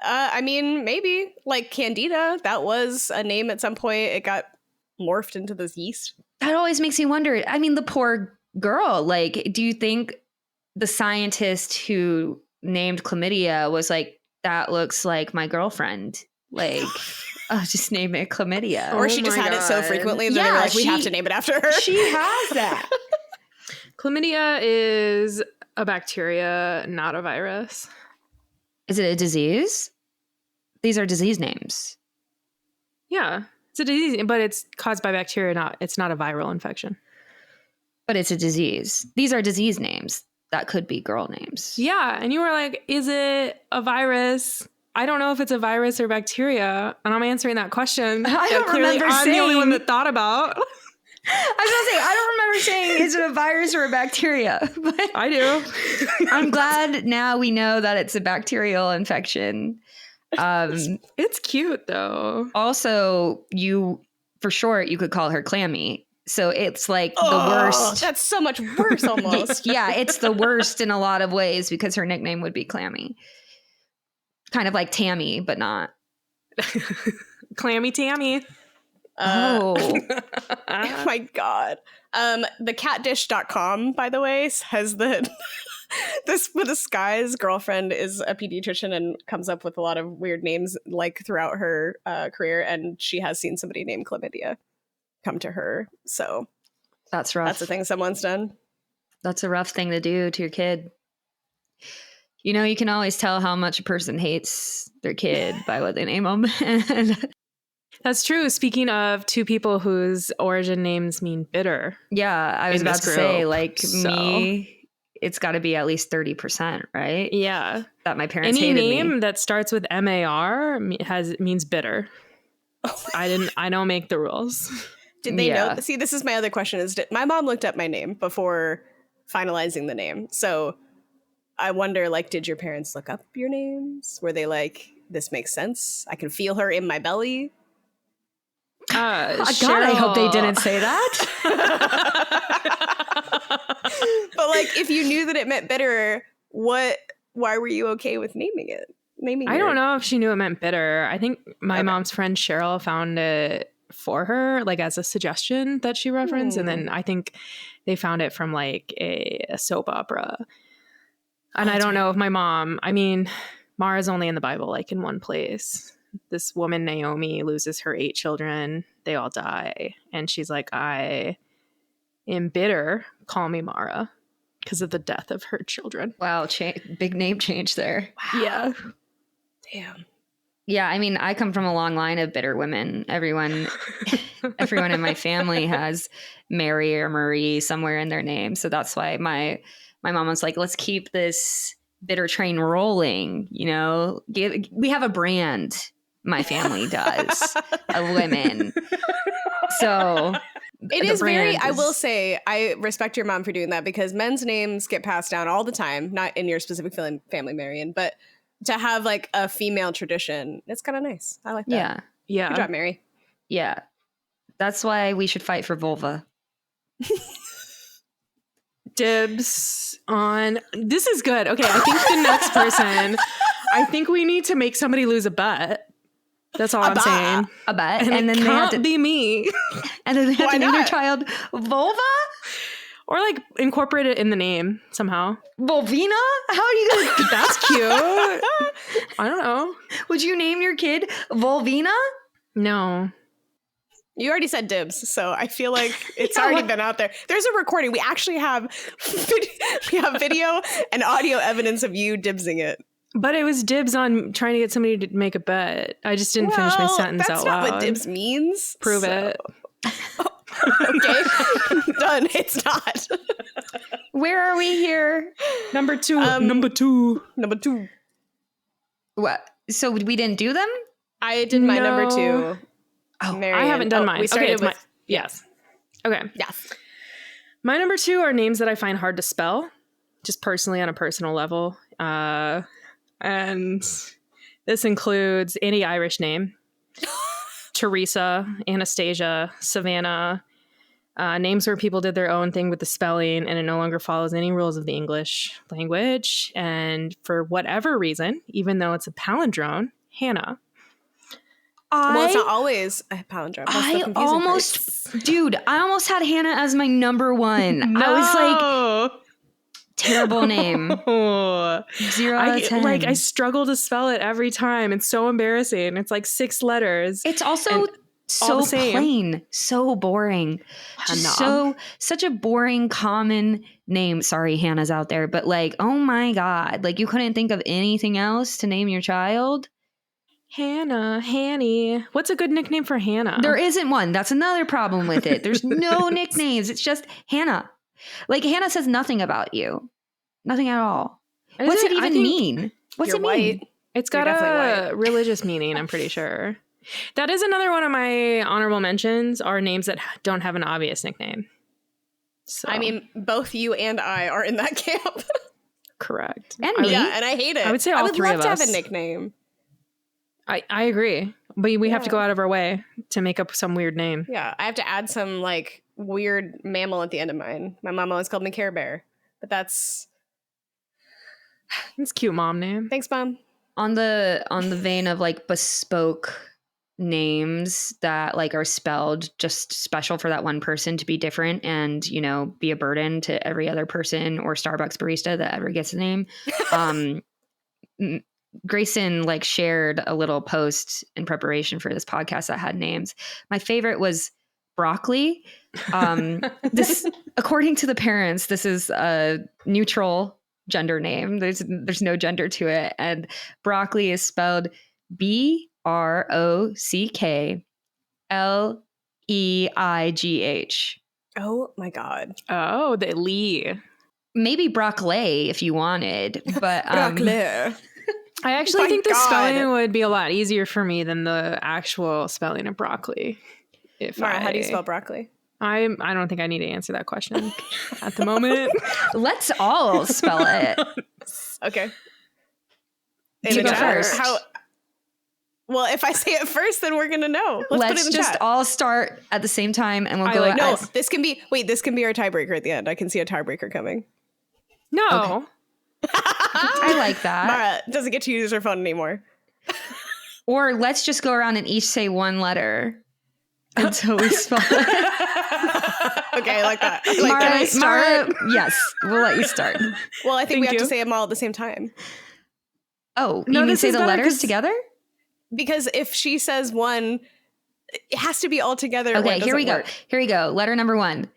Speaker 3: I mean, maybe like Candida. That was a name at some point. It got morphed into this yeast.
Speaker 1: That always makes me wonder. I mean, the poor girl. Like, do you think the scientist who named chlamydia was like, that looks like my girlfriend? Like, oh, just name it chlamydia.
Speaker 3: Or
Speaker 2: Oh
Speaker 3: she just
Speaker 2: my
Speaker 3: had it so
Speaker 2: God.
Speaker 3: frequently that they
Speaker 1: Yeah,
Speaker 3: were like, we have
Speaker 1: she-
Speaker 3: to name it after her.
Speaker 1: She has that.
Speaker 2: Chlamydia is a bacteria, not a virus.
Speaker 1: Is it a disease? These are disease names.
Speaker 2: Yeah, it's a disease, but it's caused by bacteria. It's not a viral infection.
Speaker 1: But it's a disease. These are disease names. That could be girl names.
Speaker 2: Yeah, and you were like, "Is it a virus?" I don't know if it's a virus or bacteria, and I'm answering that question.
Speaker 1: I don't
Speaker 2: clearly
Speaker 1: remember
Speaker 2: I'm the only one
Speaker 1: saying-
Speaker 2: that thought about.
Speaker 1: I was gonna say, I don't remember saying, is it a virus or a bacteria? But
Speaker 2: I do.
Speaker 1: I'm glad now we know that it's a bacterial infection.
Speaker 2: It's cute though.
Speaker 1: Also, for short, you could call her Clammy. So it's like the
Speaker 3: Oh,
Speaker 1: worst.
Speaker 3: That's so much worse almost.
Speaker 1: Yeah, it's the worst in a lot of ways because her nickname would be Clammy. Kind of like Tammy, but not.
Speaker 2: Clammy Tammy.
Speaker 1: Oh.
Speaker 3: Oh my God. Thecatdish.com, by the way, says that this guy's girlfriend is a pediatrician and comes up with a lot of weird names like throughout her career, and she has seen somebody named Chlamydia come to her. So
Speaker 1: That's rough.
Speaker 3: that's a thing someone's done.
Speaker 1: That's a rough thing to do to your kid. You know, you can always tell how much a person hates their kid by what they name them.
Speaker 2: That's true. Speaking of two people whose origin names mean bitter.
Speaker 1: Yeah, I was
Speaker 2: In
Speaker 1: about
Speaker 2: this
Speaker 1: to say,
Speaker 2: group,
Speaker 1: like
Speaker 2: so-
Speaker 1: me, it's got to be at least 30%, right?
Speaker 2: Yeah.
Speaker 1: That my parents
Speaker 2: Any
Speaker 1: hated
Speaker 2: name
Speaker 1: me.
Speaker 2: that starts with MAR means bitter. I don't make the rules.
Speaker 3: Did they
Speaker 1: Yeah.
Speaker 3: know? See, this is my other question. My mom looked up my name before finalizing the name. So I wonder, like, did your parents look up your names? Were they like, this makes sense? I can feel her in my belly.
Speaker 1: God, I hope they didn't say that.
Speaker 3: But like, if you knew that it meant bitter, why were you okay with naming it?
Speaker 2: I don't know if she knew it meant bitter. I think my
Speaker 3: Okay.
Speaker 2: mom's friend Cheryl found it for her, like as a suggestion that she referenced. And then I think they found it from like a soap opera. And I don't know if my mom, I mean, Mara's only in the Bible, like in one place. This woman, Naomi, loses her 8 children. They all die. And she's like, I am bitter. Call me Mara because of the death of her children.
Speaker 1: Wow, big name change there.
Speaker 2: Yeah.
Speaker 3: Damn.
Speaker 1: Yeah, I mean, I come from a long line of bitter women. Everyone in my family has Mary or Marie somewhere in their name. So that's why my mom was like, let's keep this bitter train rolling. You know, we have a brand. my family does of women. So
Speaker 3: it is very, I will
Speaker 1: is-
Speaker 3: say, I respect your mom for doing that, because men's names get passed down all the time, not in your specific family, Marion, but to have like a female tradition, it's kind of nice. I like that.
Speaker 1: Yeah.
Speaker 2: Yeah.
Speaker 3: Good job, Mary.
Speaker 1: Yeah. That's why we should fight for vulva.
Speaker 2: Dibs on. This is good. Okay, I think the next person, I think we need to make somebody lose a bet. That's all I'm saying.
Speaker 1: A bet.
Speaker 2: And
Speaker 1: then
Speaker 2: it
Speaker 1: they have
Speaker 2: can't
Speaker 1: to
Speaker 2: be me.
Speaker 1: and then they have
Speaker 3: Why
Speaker 1: to name their
Speaker 3: not?
Speaker 1: child vulva?
Speaker 2: Or like incorporate it in the name somehow.
Speaker 1: Volvina? How are you gonna
Speaker 2: That's cute. I don't know.
Speaker 1: would you name your kid Volvina?
Speaker 2: No.
Speaker 3: You already said dibs, so I feel like it's already been out there. There's a recording. We actually have video and audio evidence of you dibsing it.
Speaker 2: But it was dibs on trying to get somebody to make a bet. I just didn't finish my sentence
Speaker 3: that's
Speaker 2: out
Speaker 3: not
Speaker 2: loud.
Speaker 3: what dibs means.
Speaker 2: Prove it.
Speaker 3: Okay, done. It's not.
Speaker 1: Where are we here?
Speaker 2: Number two.
Speaker 3: Number two.
Speaker 1: What? So we didn't do them?
Speaker 3: I did my number
Speaker 2: No.
Speaker 3: 2.
Speaker 1: Oh,
Speaker 3: Marion.
Speaker 2: I haven't done mine.
Speaker 3: We started
Speaker 2: okay, it's
Speaker 3: with
Speaker 2: yes. Okay.
Speaker 3: yes.
Speaker 2: My number 2 are names that I find hard to spell, just personally on a personal level. And this includes any Irish name. Teresa, Anastasia, Savannah, names where people did their own thing with the spelling and it no longer follows any rules of the English language. And for whatever reason, even though it's a palindrome, Hannah.
Speaker 3: Well, it's not always a palindrome. That's the confusing part.
Speaker 1: I almost had Hannah as my number 1. I was like, terrible name. 0 out of 10.
Speaker 2: I struggle to spell it every time. It's so embarrassing. It's like 6 letters.
Speaker 1: It's also
Speaker 2: all
Speaker 1: so
Speaker 2: the same.
Speaker 1: plain, so boring. Just such a boring, common name. Sorry, Hannah's out there, but like, oh my God, like you couldn't think of anything else to name your child?
Speaker 2: Hannah, Hanny. What's a good nickname for Hannah?
Speaker 1: There isn't one. That's another problem with it. There's no nicknames. It's just Hannah. Like Hannah says nothing about you. Nothing at all. What's it even mean? What's
Speaker 3: You're
Speaker 1: it mean?
Speaker 3: white.
Speaker 2: It's got
Speaker 3: You're definitely
Speaker 2: a religious meaning, I'm pretty sure. That is another one of my honorable mentions are names that don't have an obvious nickname. So,
Speaker 3: I mean, both you and I are in that camp.
Speaker 2: correct.
Speaker 1: And me.
Speaker 3: Yeah, and I hate it.
Speaker 2: I would say all
Speaker 3: I would
Speaker 2: three
Speaker 3: love
Speaker 2: of
Speaker 3: to
Speaker 2: us.
Speaker 3: have a nickname.
Speaker 2: I agree. But we have to go out of our way to make up some weird name.
Speaker 3: Yeah, I have to add some like weird mammal at the end of mine. My mom always called me Care Bear, but that's
Speaker 2: It's a cute mom name.
Speaker 3: thanks, Mom.
Speaker 1: On the vein of like bespoke names that like are spelled just special for that one person to be different and, you know, be a burden to every other person or Starbucks barista that ever gets a name. Grayson like shared a little post in preparation for this podcast that had names. My favorite was broccoli. This, according to the parents, this is a neutral gender name. There's no gender to it, and broccoli is spelled BROCKLEIGH.
Speaker 3: Oh my God.
Speaker 2: Oh, the Lee.
Speaker 1: Maybe broccoli if you wanted, but
Speaker 3: Broccoli.
Speaker 2: I actually
Speaker 3: My
Speaker 2: think the
Speaker 3: God.
Speaker 2: spelling would be a lot easier for me than the actual spelling of broccoli.
Speaker 3: Mara, how do you spell broccoli?
Speaker 2: I don't think I need to answer that question at the moment.
Speaker 1: let's all spell it.
Speaker 3: Okay.
Speaker 1: You
Speaker 3: the
Speaker 1: go
Speaker 3: chat.
Speaker 1: first.
Speaker 3: Well, if I say it first, then we're gonna know. Let's put it in the
Speaker 1: just
Speaker 3: chat.
Speaker 1: all start at the same time and we'll
Speaker 2: I
Speaker 1: go
Speaker 2: like-
Speaker 3: No,
Speaker 1: as-
Speaker 3: this can be our tiebreaker at the end. I can see a tiebreaker coming.
Speaker 2: No.
Speaker 1: I like that.
Speaker 3: Mara doesn't get to use her phone anymore.
Speaker 1: Or let's just go around and each say one letter until we spell it.
Speaker 3: Okay, I like that. I like that.
Speaker 1: Mara, yes, we'll let you start.
Speaker 3: Well, I think we
Speaker 2: Thank
Speaker 3: have to
Speaker 2: you.
Speaker 3: say them all at the same time.
Speaker 1: Oh,
Speaker 2: No,
Speaker 1: you mean
Speaker 2: this
Speaker 1: say
Speaker 2: is
Speaker 1: the
Speaker 2: better
Speaker 1: letters
Speaker 2: 'cause-
Speaker 1: together?
Speaker 3: Because if she says one, it has to be all together. or
Speaker 1: Okay,
Speaker 3: it
Speaker 1: here we
Speaker 3: doesn't
Speaker 1: go.
Speaker 3: work.
Speaker 1: Here we go. Letter number 1.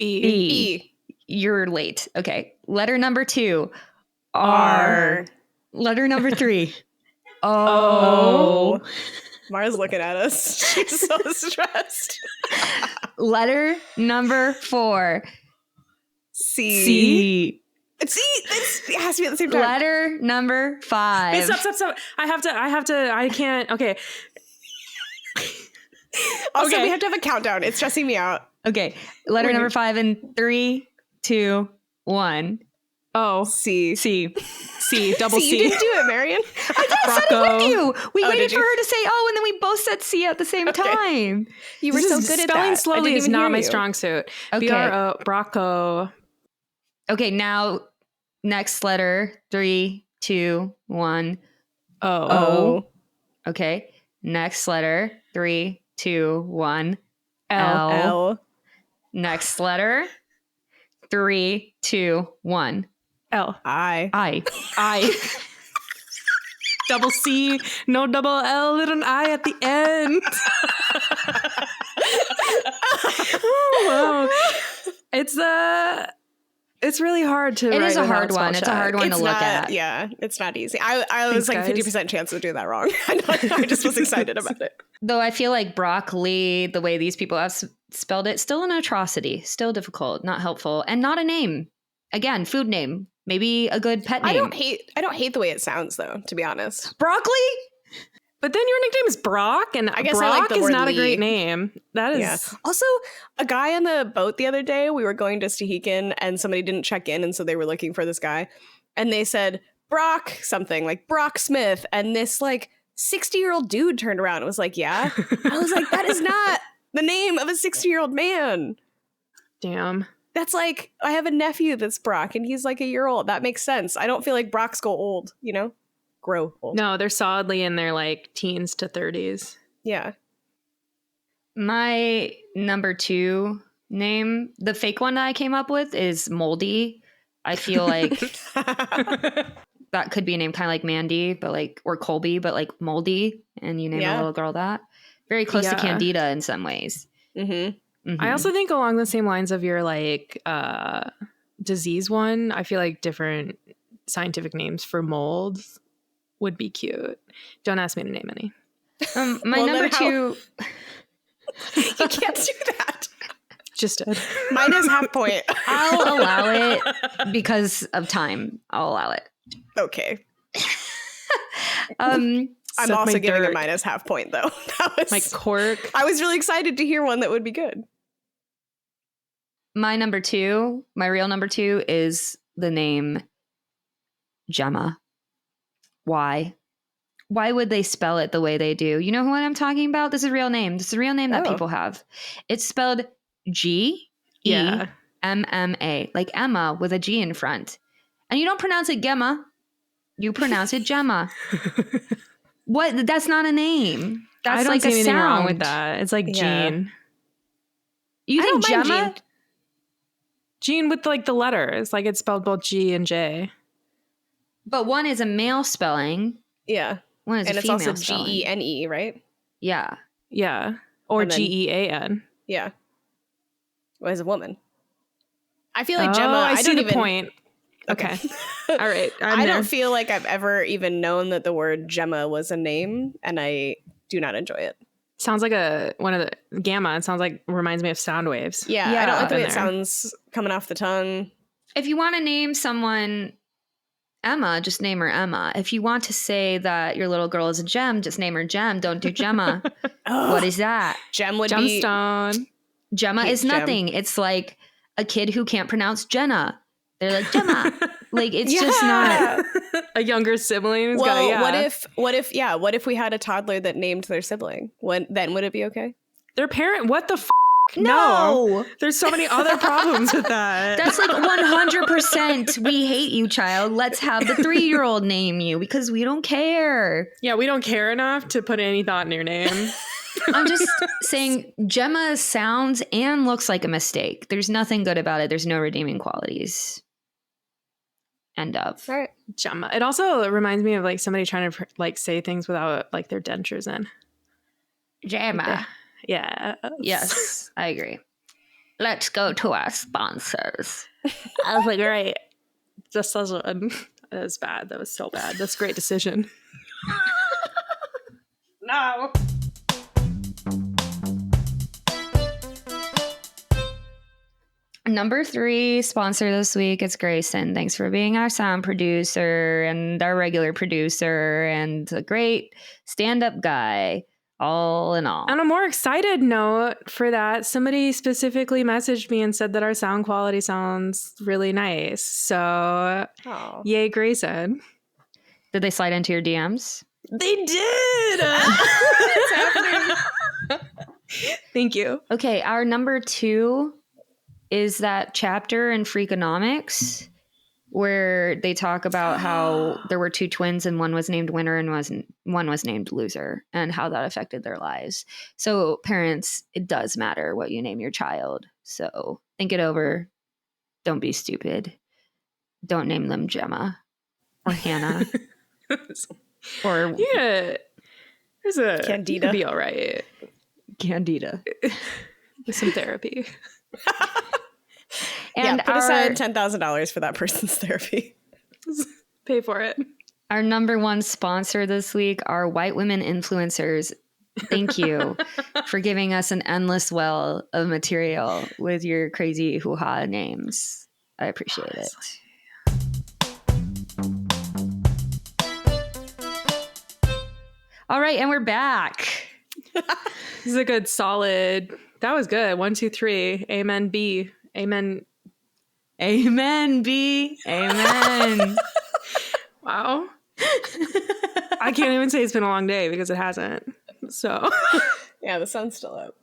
Speaker 2: E.
Speaker 1: E. You're late. Okay. Letter number 2. R. Letter number 3. O.
Speaker 3: Mara's looking at us. She's so stressed.
Speaker 1: Letter number 4.
Speaker 3: C.
Speaker 1: C.
Speaker 3: It has to be at the same time.
Speaker 1: Letter number 5.
Speaker 2: Wait, stop. I can't. Okay.
Speaker 3: Also,
Speaker 2: Okay.
Speaker 3: we have to have a countdown. It's stressing me out.
Speaker 1: Okay. Letter number 5 in 3, 2, 1.
Speaker 2: Oh.
Speaker 3: C.
Speaker 2: Double
Speaker 3: C.
Speaker 2: C.
Speaker 3: You didn't do it, Marion.
Speaker 1: I said it with you. We waited
Speaker 3: did
Speaker 1: for
Speaker 3: you?
Speaker 1: her to say and then we both said C at the same time.
Speaker 3: You were so good at that.
Speaker 2: Spelling slowly
Speaker 3: I
Speaker 2: is
Speaker 3: didn't even
Speaker 2: not
Speaker 3: hear
Speaker 2: my
Speaker 3: you.
Speaker 2: strong suit.
Speaker 1: Okay.
Speaker 2: B-R-O, Brocco.
Speaker 1: Okay, now next letter. 3, 2, 1.
Speaker 2: O.
Speaker 1: Okay. Next letter. 3, 2, 1.
Speaker 3: L.
Speaker 1: Next letter. 3, 2, 1.
Speaker 2: L.
Speaker 3: I.
Speaker 2: Double C, no double L, and an I at the end. Oh, wow. It's really hard to.
Speaker 1: It
Speaker 2: write
Speaker 1: is a
Speaker 2: without
Speaker 1: hard one.
Speaker 2: spell
Speaker 1: It's a hard
Speaker 2: check.
Speaker 1: one to look
Speaker 3: not,
Speaker 1: at.
Speaker 3: Yeah, it's not easy. I was
Speaker 2: Thanks,
Speaker 3: like
Speaker 2: guys.
Speaker 3: 50% chance of doing that wrong. I just was excited about it.
Speaker 1: Though I feel like broccoli, the way these people have spelled it, still an atrocity, still difficult, not helpful, and not a name. Again, food name, maybe a good pet name.
Speaker 3: I don't hate the way it sounds though, to be honest.
Speaker 1: Broccoli.
Speaker 2: But then your nickname is Brock, and
Speaker 3: I guess
Speaker 2: Brock
Speaker 3: I like the
Speaker 2: is
Speaker 3: word
Speaker 2: not a
Speaker 3: Lee.
Speaker 2: great name. That is.
Speaker 3: Yeah. Also, a guy on the boat the other day, we were going to Stehekin and somebody didn't check in, and so they were looking for this guy. And they said, Brock something, like Brock Smith. And this like 60-year-old dude turned around and was like, yeah. I was like, that is not the name of a 60-year-old man.
Speaker 2: Damn.
Speaker 3: That's like, I have a nephew that's Brock and he's like a year old. That makes sense. I don't feel like Brocks go old, you know? Grow old.
Speaker 2: No, they're solidly in their like teens to 30s.
Speaker 3: Yeah.
Speaker 1: My number 2 name, the fake one that I came up with, is Moldy. I feel like that could be a name kind of like Mandy, but like, or Colby, but like Moldy, and you name a little girl that. Very close to Candida in some ways.
Speaker 3: Mm-hmm.
Speaker 2: I also think along the same lines of your like disease one, I feel like different scientific names for molds would be cute. Don't ask me to name any.
Speaker 1: My
Speaker 3: Well,
Speaker 1: number
Speaker 3: then
Speaker 1: 2.
Speaker 3: You can't do that.
Speaker 2: Just did.
Speaker 3: Mine is half point.
Speaker 1: I'll allow it because of time. I'll allow it.
Speaker 3: Okay.
Speaker 1: Um,
Speaker 3: I'm
Speaker 2: Suck
Speaker 3: also
Speaker 2: my
Speaker 3: giving a
Speaker 2: dirt.
Speaker 3: minus half point though. That was,
Speaker 2: My cork.
Speaker 3: I was really excited to hear one that would be good.
Speaker 1: my number 2, my real number 2 is the name Gemma. Why? Why would they spell it the way they do? You know what I'm talking about? This is a real name. This is a real name that people have. It's spelled Gemma, like Emma with a G in front. And you don't pronounce it Gemma. You pronounce it Gemma. What? That's not a name. That's
Speaker 2: I don't
Speaker 1: like
Speaker 2: see
Speaker 1: a
Speaker 2: anything
Speaker 1: sound.
Speaker 2: wrong with that. It's like
Speaker 3: Yeah.
Speaker 2: Jean.
Speaker 1: You
Speaker 3: I
Speaker 1: think
Speaker 3: don't mind
Speaker 1: Gemma?
Speaker 2: Jean with like the letters. Like it's spelled both G and J.
Speaker 1: But one is a male spelling.
Speaker 3: Yeah.
Speaker 1: One is
Speaker 3: And
Speaker 1: a
Speaker 3: it's
Speaker 1: female
Speaker 3: also
Speaker 1: spelling.
Speaker 3: Gene, right?
Speaker 1: Yeah.
Speaker 2: Yeah. Or
Speaker 3: And then-
Speaker 2: Gean.
Speaker 3: Yeah. Well, as a woman. I feel like Gemma,
Speaker 2: I see
Speaker 3: don't
Speaker 2: the
Speaker 3: even,
Speaker 2: point. Okay. All right.
Speaker 3: I don't feel like I've ever even known that the word Gemma was a name, and I do not enjoy it.
Speaker 2: Sounds like one of the Gamma. It sounds like reminds me of sound waves.
Speaker 3: Yeah, I
Speaker 1: Yeah.
Speaker 3: don't like the way
Speaker 2: In
Speaker 3: it
Speaker 2: there.
Speaker 3: sounds coming off the tongue.
Speaker 1: If you want to name someone Emma, just name her Emma. If you want to say that your little girl is a gem, just name her Gem. Don't do Gemma. What is that?
Speaker 3: Gem would be
Speaker 2: Gemstone.
Speaker 1: Gemma
Speaker 3: Hate
Speaker 1: is
Speaker 3: Gem.
Speaker 1: nothing. It's like a kid who can't pronounce Jenna. They're like, Gemma. Like, it's just not.
Speaker 2: A younger sibling who's
Speaker 3: Well,
Speaker 2: got
Speaker 3: what if we had a toddler that named their sibling? Then would it be okay?
Speaker 2: their parent. What the
Speaker 1: No.
Speaker 2: There's so many other problems with that.
Speaker 1: That's like 100%. We hate you, child. Let's have the 3-year-old name you because we don't care.
Speaker 2: Yeah, we don't care enough to put any thought in your name.
Speaker 1: I'm just saying Gemma sounds and looks like a mistake. There's nothing good about it. There's no redeeming qualities. End of.
Speaker 3: All right.
Speaker 2: Gemma. It also reminds me of like somebody trying to like say things without like their dentures in.
Speaker 1: Gemma.
Speaker 2: Yeah.
Speaker 1: Yes, I agree. Let's go to our sponsors.
Speaker 2: I was like, right. Decision. That was bad. That was so bad. That's a great decision.
Speaker 1: No. Number 3 sponsor this week is Grayson. Thanks for being our sound producer and our regular producer and a great stand-up guy, all in all.
Speaker 2: On a more excited note for that, somebody specifically messaged me and said that our sound quality sounds really nice. So, yay, Grayson.
Speaker 1: Did they slide into your DMs?
Speaker 2: They did! What's happening? Thank you.
Speaker 1: Okay, our number 2 is that chapter in Freakonomics where they talk about how there were 2 twins and one was named winner and one was named loser and how that affected their lives. So parents, it does matter what you name your child. So think it over. Don't be stupid. Don't name them Gemma or Hannah. Or
Speaker 2: yeah, there's a
Speaker 3: Candida.
Speaker 2: Could be all right.
Speaker 1: Candida.
Speaker 2: With some therapy.
Speaker 3: And put aside $10,000 for that person's therapy.
Speaker 2: Pay for it.
Speaker 1: Our number 1 sponsor this week are white women influencers. Thank you for giving us an endless well of material with your crazy hoo-ha names. I appreciate it. All right, and we're back.
Speaker 2: This is a good solid. That was good. 1, 2, 3. Amen. B. Amen.
Speaker 1: Amen, B. Amen.
Speaker 2: Wow. I can't even say it's been a long day because it hasn't. So.
Speaker 3: Yeah, the sun's still up.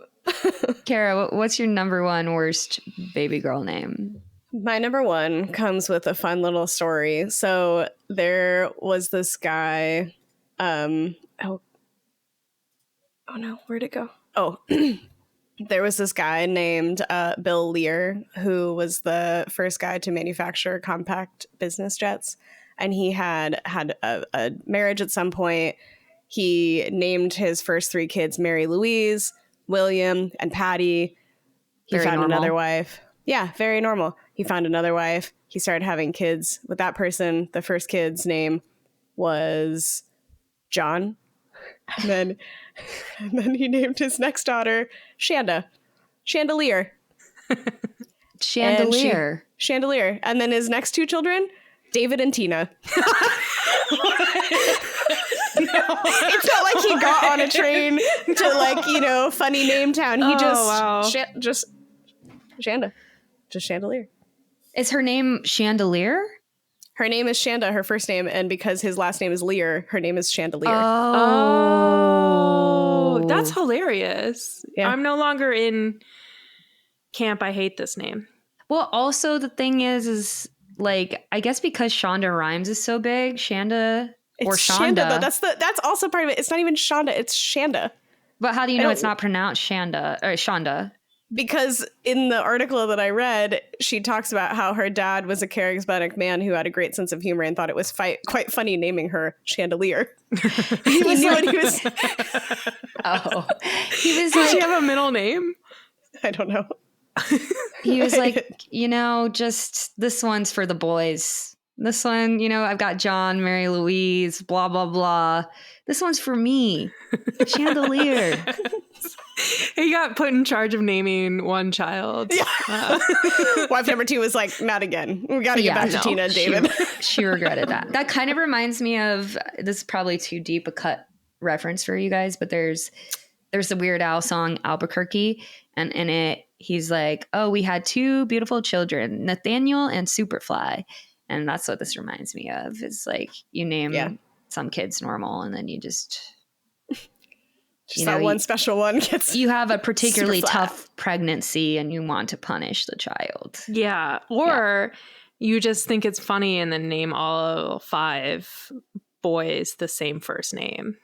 Speaker 1: Kara, what's your number 1 worst baby girl name?
Speaker 3: My number 1 comes with a fun little story. So there was this guy. Oh no, where'd it go? Oh, there was this guy named Bill Lear, who was the first guy to manufacture compact business jets. And he had a marriage at some point. He named his first 3 kids Mary Louise, William, and Patty. He
Speaker 1: Very
Speaker 3: found
Speaker 1: normal.
Speaker 3: another wife. Yeah, very normal. He found another wife. He started having kids with that person. The first kid's name was John. And then he named his next daughter Chandelier.
Speaker 1: Chandelier.
Speaker 3: And then his next 2 children, David and Tina. It's not like he got on a train to funny name town. He just Chandelier.
Speaker 1: Is her name Chandelier?
Speaker 3: Her name is Shanda, her first name, and because his last name is Lear, her name is Chandelier.
Speaker 2: Oh, that's hilarious.
Speaker 3: Yeah.
Speaker 2: I'm no longer in camp. I hate this name.
Speaker 1: Well, also the thing is like, I guess because Shonda rhymes is so big, Shanda or
Speaker 3: It's
Speaker 1: Shonda.
Speaker 3: Shanda, though. That's also part of it. It's not even Shonda, it's Shanda.
Speaker 1: But how do you know it's not pronounced Shonda?
Speaker 3: Because in the article that I read, she talks about how her dad was a charismatic man who had a great sense of humor and thought it was quite funny naming her Chandelier. He knew what he was.
Speaker 1: Oh, he was
Speaker 2: Does
Speaker 1: like,
Speaker 2: she have a middle name?
Speaker 3: I don't know.
Speaker 1: he was like, just this one's for the boys. This one, I've got John, Mary Louise, blah, blah, blah. This one's for me. Chandelier.
Speaker 2: He got put in charge of naming one child.
Speaker 3: Yeah. Wife number 2 was like, not again. We got to get back to Tina and David.
Speaker 1: She regretted that. That kind of reminds me of, this is probably too deep a cut reference for you guys, but there's the Weird Al song Albuquerque, and in it, he's like, oh, we had 2 beautiful children, Nathaniel and Superfly. And that's what this reminds me of. Is like, you name some kids normal, and then you just
Speaker 3: that one special one gets.
Speaker 1: You have a particularly tough pregnancy, and you want to punish the child.
Speaker 2: Yeah, or you just think it's funny, and then name all 5 boys the same first name,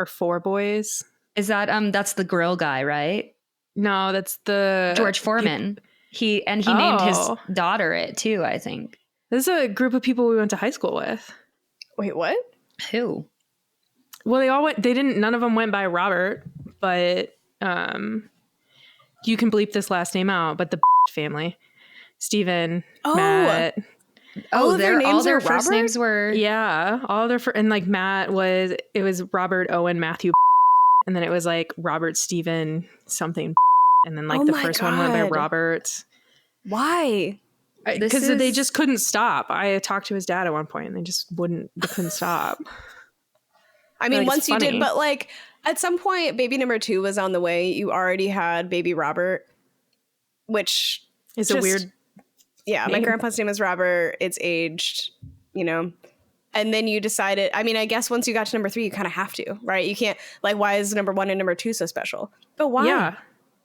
Speaker 2: or 4 boys.
Speaker 1: Is that that's the grill guy, right?
Speaker 2: No, that's the
Speaker 1: George Foreman. He named his daughter it too, I think.
Speaker 2: This is a group of people we went to high school with.
Speaker 3: Wait, what?
Speaker 1: Who?
Speaker 2: Well, none of them went by Robert, but you can bleep this last name out, but the family, Stephen, Matt.
Speaker 3: Oh,
Speaker 1: all their
Speaker 3: are
Speaker 1: first
Speaker 3: Robert?
Speaker 1: names were.
Speaker 2: Yeah, all their and like Matt was Robert, Owen, Matthew, and then it was like Robert, Stephen, something, and then like the first one went by Robert.
Speaker 3: Why?
Speaker 2: Because they just couldn't stop. I talked to his dad at one point and they couldn't stop.
Speaker 3: I mean, once you did, but like at some point, baby number 2 was on the way. You already had baby Robert, which
Speaker 2: is a weird.
Speaker 3: Yeah, name. My grandpa's name is Robert. It's aged, you know. And then you decided, I mean, I guess once you got to number 3, you kind of have to, right? You can't, like, why is number 1 and number 2 so special? But why?
Speaker 2: Yeah.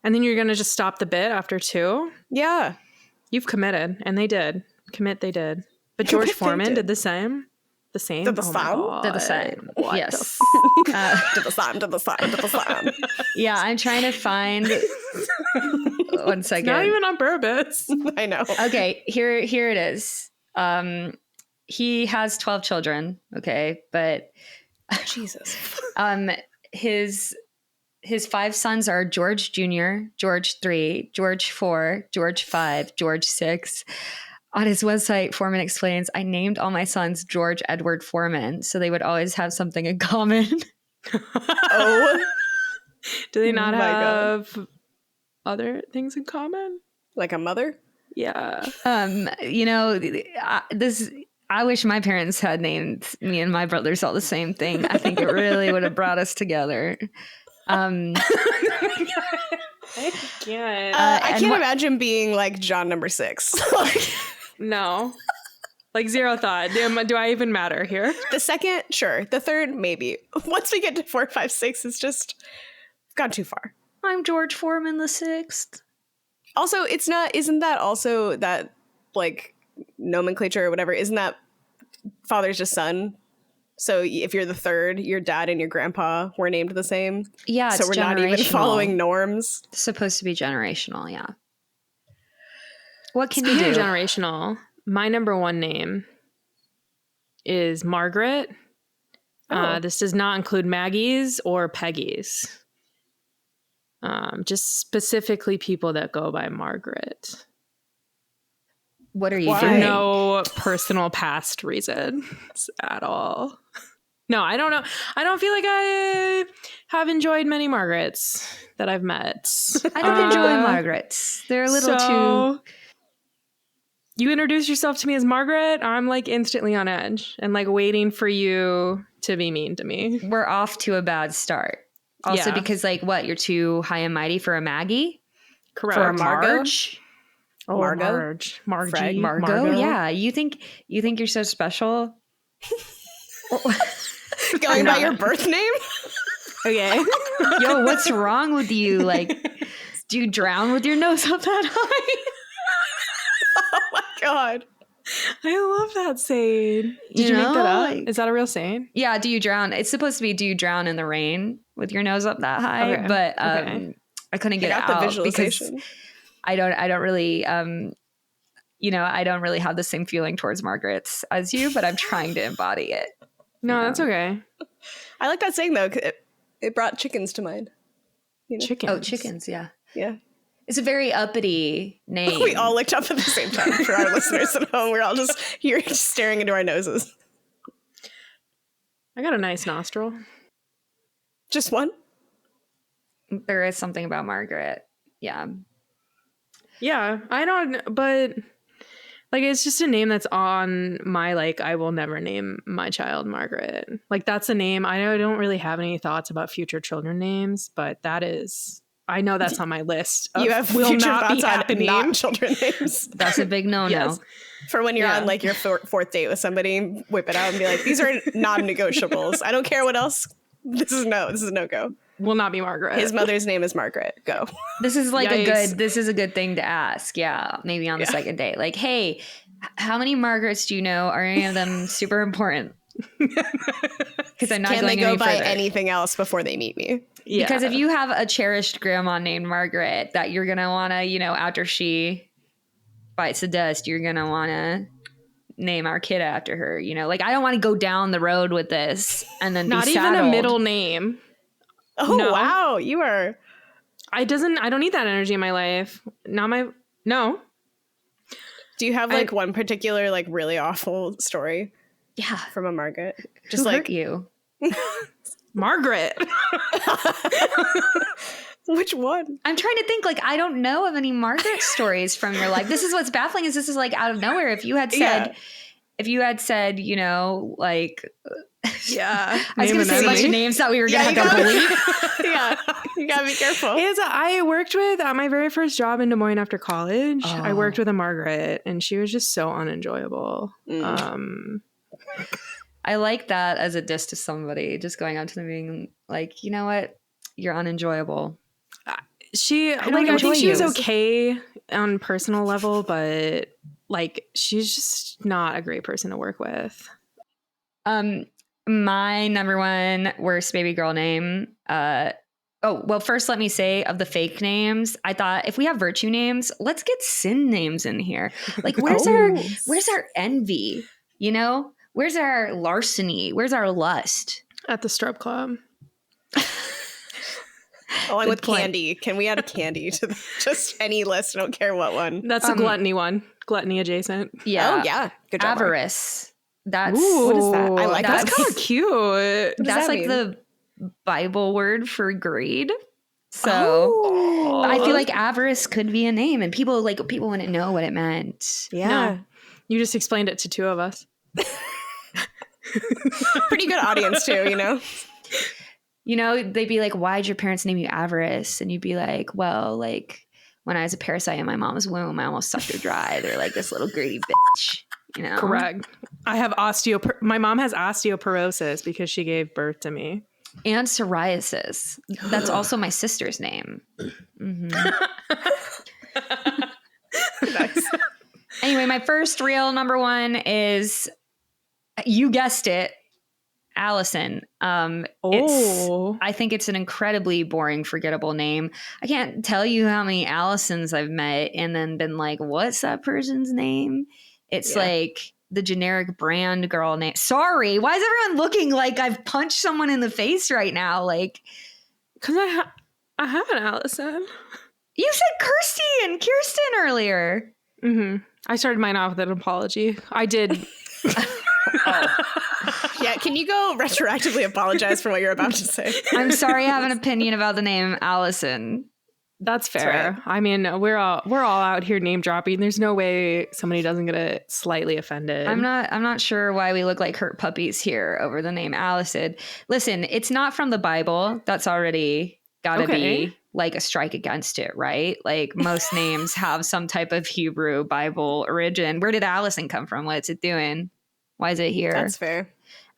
Speaker 2: And then you're going to just stop the bit after 2?
Speaker 3: Yeah.
Speaker 2: You've committed. And they did. Commit, they did. But George Foreman did the same. The same?
Speaker 3: Did the same?
Speaker 1: Did the same.
Speaker 3: What
Speaker 1: yes.
Speaker 3: Did the same.
Speaker 1: Yeah, I'm trying to find... One second.
Speaker 2: It's not even on purpose.
Speaker 3: I know.
Speaker 1: Okay, here it is. He has 12 children, okay? But...
Speaker 3: Jesus.
Speaker 1: His 5 sons are George Jr., George 3, George 4, George 5, George 6. On his website, Foreman explains, I named all my sons George Edward Foreman, so they would always have something in common.
Speaker 3: Oh.
Speaker 2: Do they not have other things in common?
Speaker 3: Like a mother?
Speaker 2: Yeah.
Speaker 1: You know, I wish my parents had named me and my brothers all the same thing. I think it really would have brought us together.
Speaker 2: I can't.
Speaker 3: I can't imagine being like John number 6.
Speaker 2: No. Like zero thought. Do I even matter here?
Speaker 3: The second, sure. The third, maybe. Once we get to 4, 5, 6, it's just gone too far.
Speaker 1: I'm George Foreman the 6th.
Speaker 3: Also, isn't that also that like nomenclature or whatever? Isn't that father's just son? So if you're the 3rd, your dad and your grandpa were named the same.
Speaker 1: Yeah,
Speaker 3: so we're not even following norms.
Speaker 1: It's supposed to be generational, yeah. What can
Speaker 2: Speaking
Speaker 1: you do?
Speaker 2: of generational, my number 1 name is Margaret.
Speaker 3: Oh.
Speaker 2: This does not include Maggie's or Peggy's. Just specifically people that go by Margaret.
Speaker 1: What are you
Speaker 3: Why?
Speaker 2: For
Speaker 1: doing?
Speaker 2: no personal past reasons at all. No, I don't know. I don't feel like I have enjoyed many Margarets that I've met.
Speaker 1: I don't enjoy Margarets. They're a little too...
Speaker 2: You introduce yourself to me as Margaret, I'm like instantly on edge and like waiting for you to be mean to me.
Speaker 1: We're off to a bad start. Also because like what, you're too high and mighty for a Maggie?
Speaker 2: Correct.
Speaker 1: For a
Speaker 3: Margo?
Speaker 1: Marge?
Speaker 2: Oh,
Speaker 3: Margo?
Speaker 2: Margie.
Speaker 1: Margo? Yeah. You think you're so special?
Speaker 3: Going by your birth name?
Speaker 2: Okay.
Speaker 1: Yo, what's wrong with you? Like, do you drown with your nose up that high?
Speaker 3: Oh my God.
Speaker 2: I love that saying. Did you make that up? Is that a real saying?
Speaker 1: Yeah, do you drown? It's supposed to be, do you drown in the rain with your nose up that high?
Speaker 2: Okay.
Speaker 1: But I couldn't get it out
Speaker 3: the visualization.
Speaker 1: because I don't really I don't really have the same feeling towards Margaret's as you, but I'm trying to embody it.
Speaker 2: No, that's okay.
Speaker 3: I like that saying though. 'Cause it brought chickens to mind. You know?
Speaker 2: Chickens.
Speaker 1: Oh, chickens, yeah.
Speaker 3: Yeah.
Speaker 1: It's a very uppity name.
Speaker 3: We all looked up at the same time for our listeners at home. We're all just here staring into our noses.
Speaker 2: I got a nice nostril.
Speaker 3: Just one?
Speaker 1: There is something about Margaret. Yeah.
Speaker 2: Yeah, I don't, but like it's just a name that's on my like I will never name my child Margaret. Like that's a name. I don't really have any thoughts about future children names, but that is I know that's on my list.
Speaker 3: You have
Speaker 2: will
Speaker 3: future
Speaker 2: not be
Speaker 3: thoughts on
Speaker 2: happening.
Speaker 3: not children names.
Speaker 1: That's a big no-no.
Speaker 2: Yes.
Speaker 3: For when you're on like your 4th date with somebody, whip it out and be like, these are non-negotiables. I don't care what else. This is no-go.
Speaker 2: Will not be Margaret.
Speaker 3: His mother's name is Margaret. Go.
Speaker 1: This is like
Speaker 2: Yikes.
Speaker 1: this is a good thing to ask. Yeah. Maybe on the second date. Like, hey, how many Margarets do you know? Are any of them super important? Because I'm not
Speaker 3: Can
Speaker 1: going
Speaker 3: they go
Speaker 1: any
Speaker 3: by
Speaker 1: further.
Speaker 3: anything else before they meet me?
Speaker 2: Yeah.
Speaker 1: Because if you have a cherished grandma named Margaret that you're going to want to, after she bites the dust, you're going to want to name our kid after her, Like, I don't want to go down the road with this and then
Speaker 2: not
Speaker 1: be
Speaker 2: even
Speaker 1: saddled.
Speaker 2: a middle name.
Speaker 3: Oh,
Speaker 2: No.
Speaker 3: wow. You are.
Speaker 2: I don't need that energy in my life. No.
Speaker 3: Do you have like one particular like really awful story
Speaker 1: Yeah.
Speaker 3: from a Margaret?
Speaker 1: Just like you.
Speaker 2: Margaret.
Speaker 3: Which one?
Speaker 1: I'm trying to think. Like, I don't know of any Margaret stories from your life. This is what's baffling. Is this is like out of nowhere. If you had said, you know, like,
Speaker 2: Yeah,
Speaker 1: I was going to say a bunch of names that we were going to have to believe.
Speaker 3: Yeah, you gotta be careful.
Speaker 2: I worked with at my very first job in Des Moines after college. I worked with a Margaret, and she was just so unenjoyable.
Speaker 1: I like that as a diss to somebody, just going up to them being like, you know what, you're unenjoyable.
Speaker 2: I think she was okay on personal level, but like she's just not a great person to work with.
Speaker 1: My number one worst baby girl name. Well, first let me say, of the fake names, I thought if we have virtue names, let's get sin names in here. Like, where's our envy? You know, where's our larceny? Where's our lust?
Speaker 2: At the strip club.
Speaker 3: Along with candy. Can we add candy to just any list? I don't care what one.
Speaker 2: That's a gluttony one. Gluttony adjacent.
Speaker 1: Yeah.
Speaker 3: Oh, yeah. Good job.
Speaker 1: Avarice. That's
Speaker 3: what is that? I like that.
Speaker 2: That's kind of cute.
Speaker 1: That's like the Bible word for greed. So I feel like avarice could be a name, and people wouldn't know what it meant.
Speaker 3: Yeah.
Speaker 2: No, you just explained it to two of us.
Speaker 3: Pretty good audience too, you know?
Speaker 1: You know, they'd be like, why'd your parents name you Avarice? And you'd be like, well, like, when I was a parasite in my mom's womb, I almost sucked her dry. They're like this little greedy bitch, you know?
Speaker 2: Correct. I have my mom has osteoporosis because she gave birth to me.
Speaker 1: And psoriasis. That's also my sister's name. Mm-hmm.
Speaker 3: Nice.
Speaker 1: Anyway, my first real number one is, you guessed it, Allison. I think it's an incredibly boring, forgettable name. I can't tell you how many Allisons I've met and then been like, what's that person's name? It's like the generic brand girl name. Sorry, why is everyone looking like I've punched someone in the face right now? Like,
Speaker 2: because I have an Allison.
Speaker 1: You said Kirsty and Kirsten earlier.
Speaker 2: Mm-hmm. I started mine off with an apology. I did.
Speaker 3: Yeah, can you go retroactively apologize for what you're about to say?
Speaker 1: I'm sorry I have an opinion about the name Allison.
Speaker 2: That's fair. Right. I mean, we're all out here name dropping. There's no way somebody doesn't get slightly offended.
Speaker 1: I'm not sure why we look like hurt puppies here over the name Allison. Listen, it's not from the Bible. That's already gotta be like a strike against it, right? Like most names have some type of Hebrew Bible origin. Where did Allison come from? What's it doing? Why is it here?
Speaker 3: That's fair.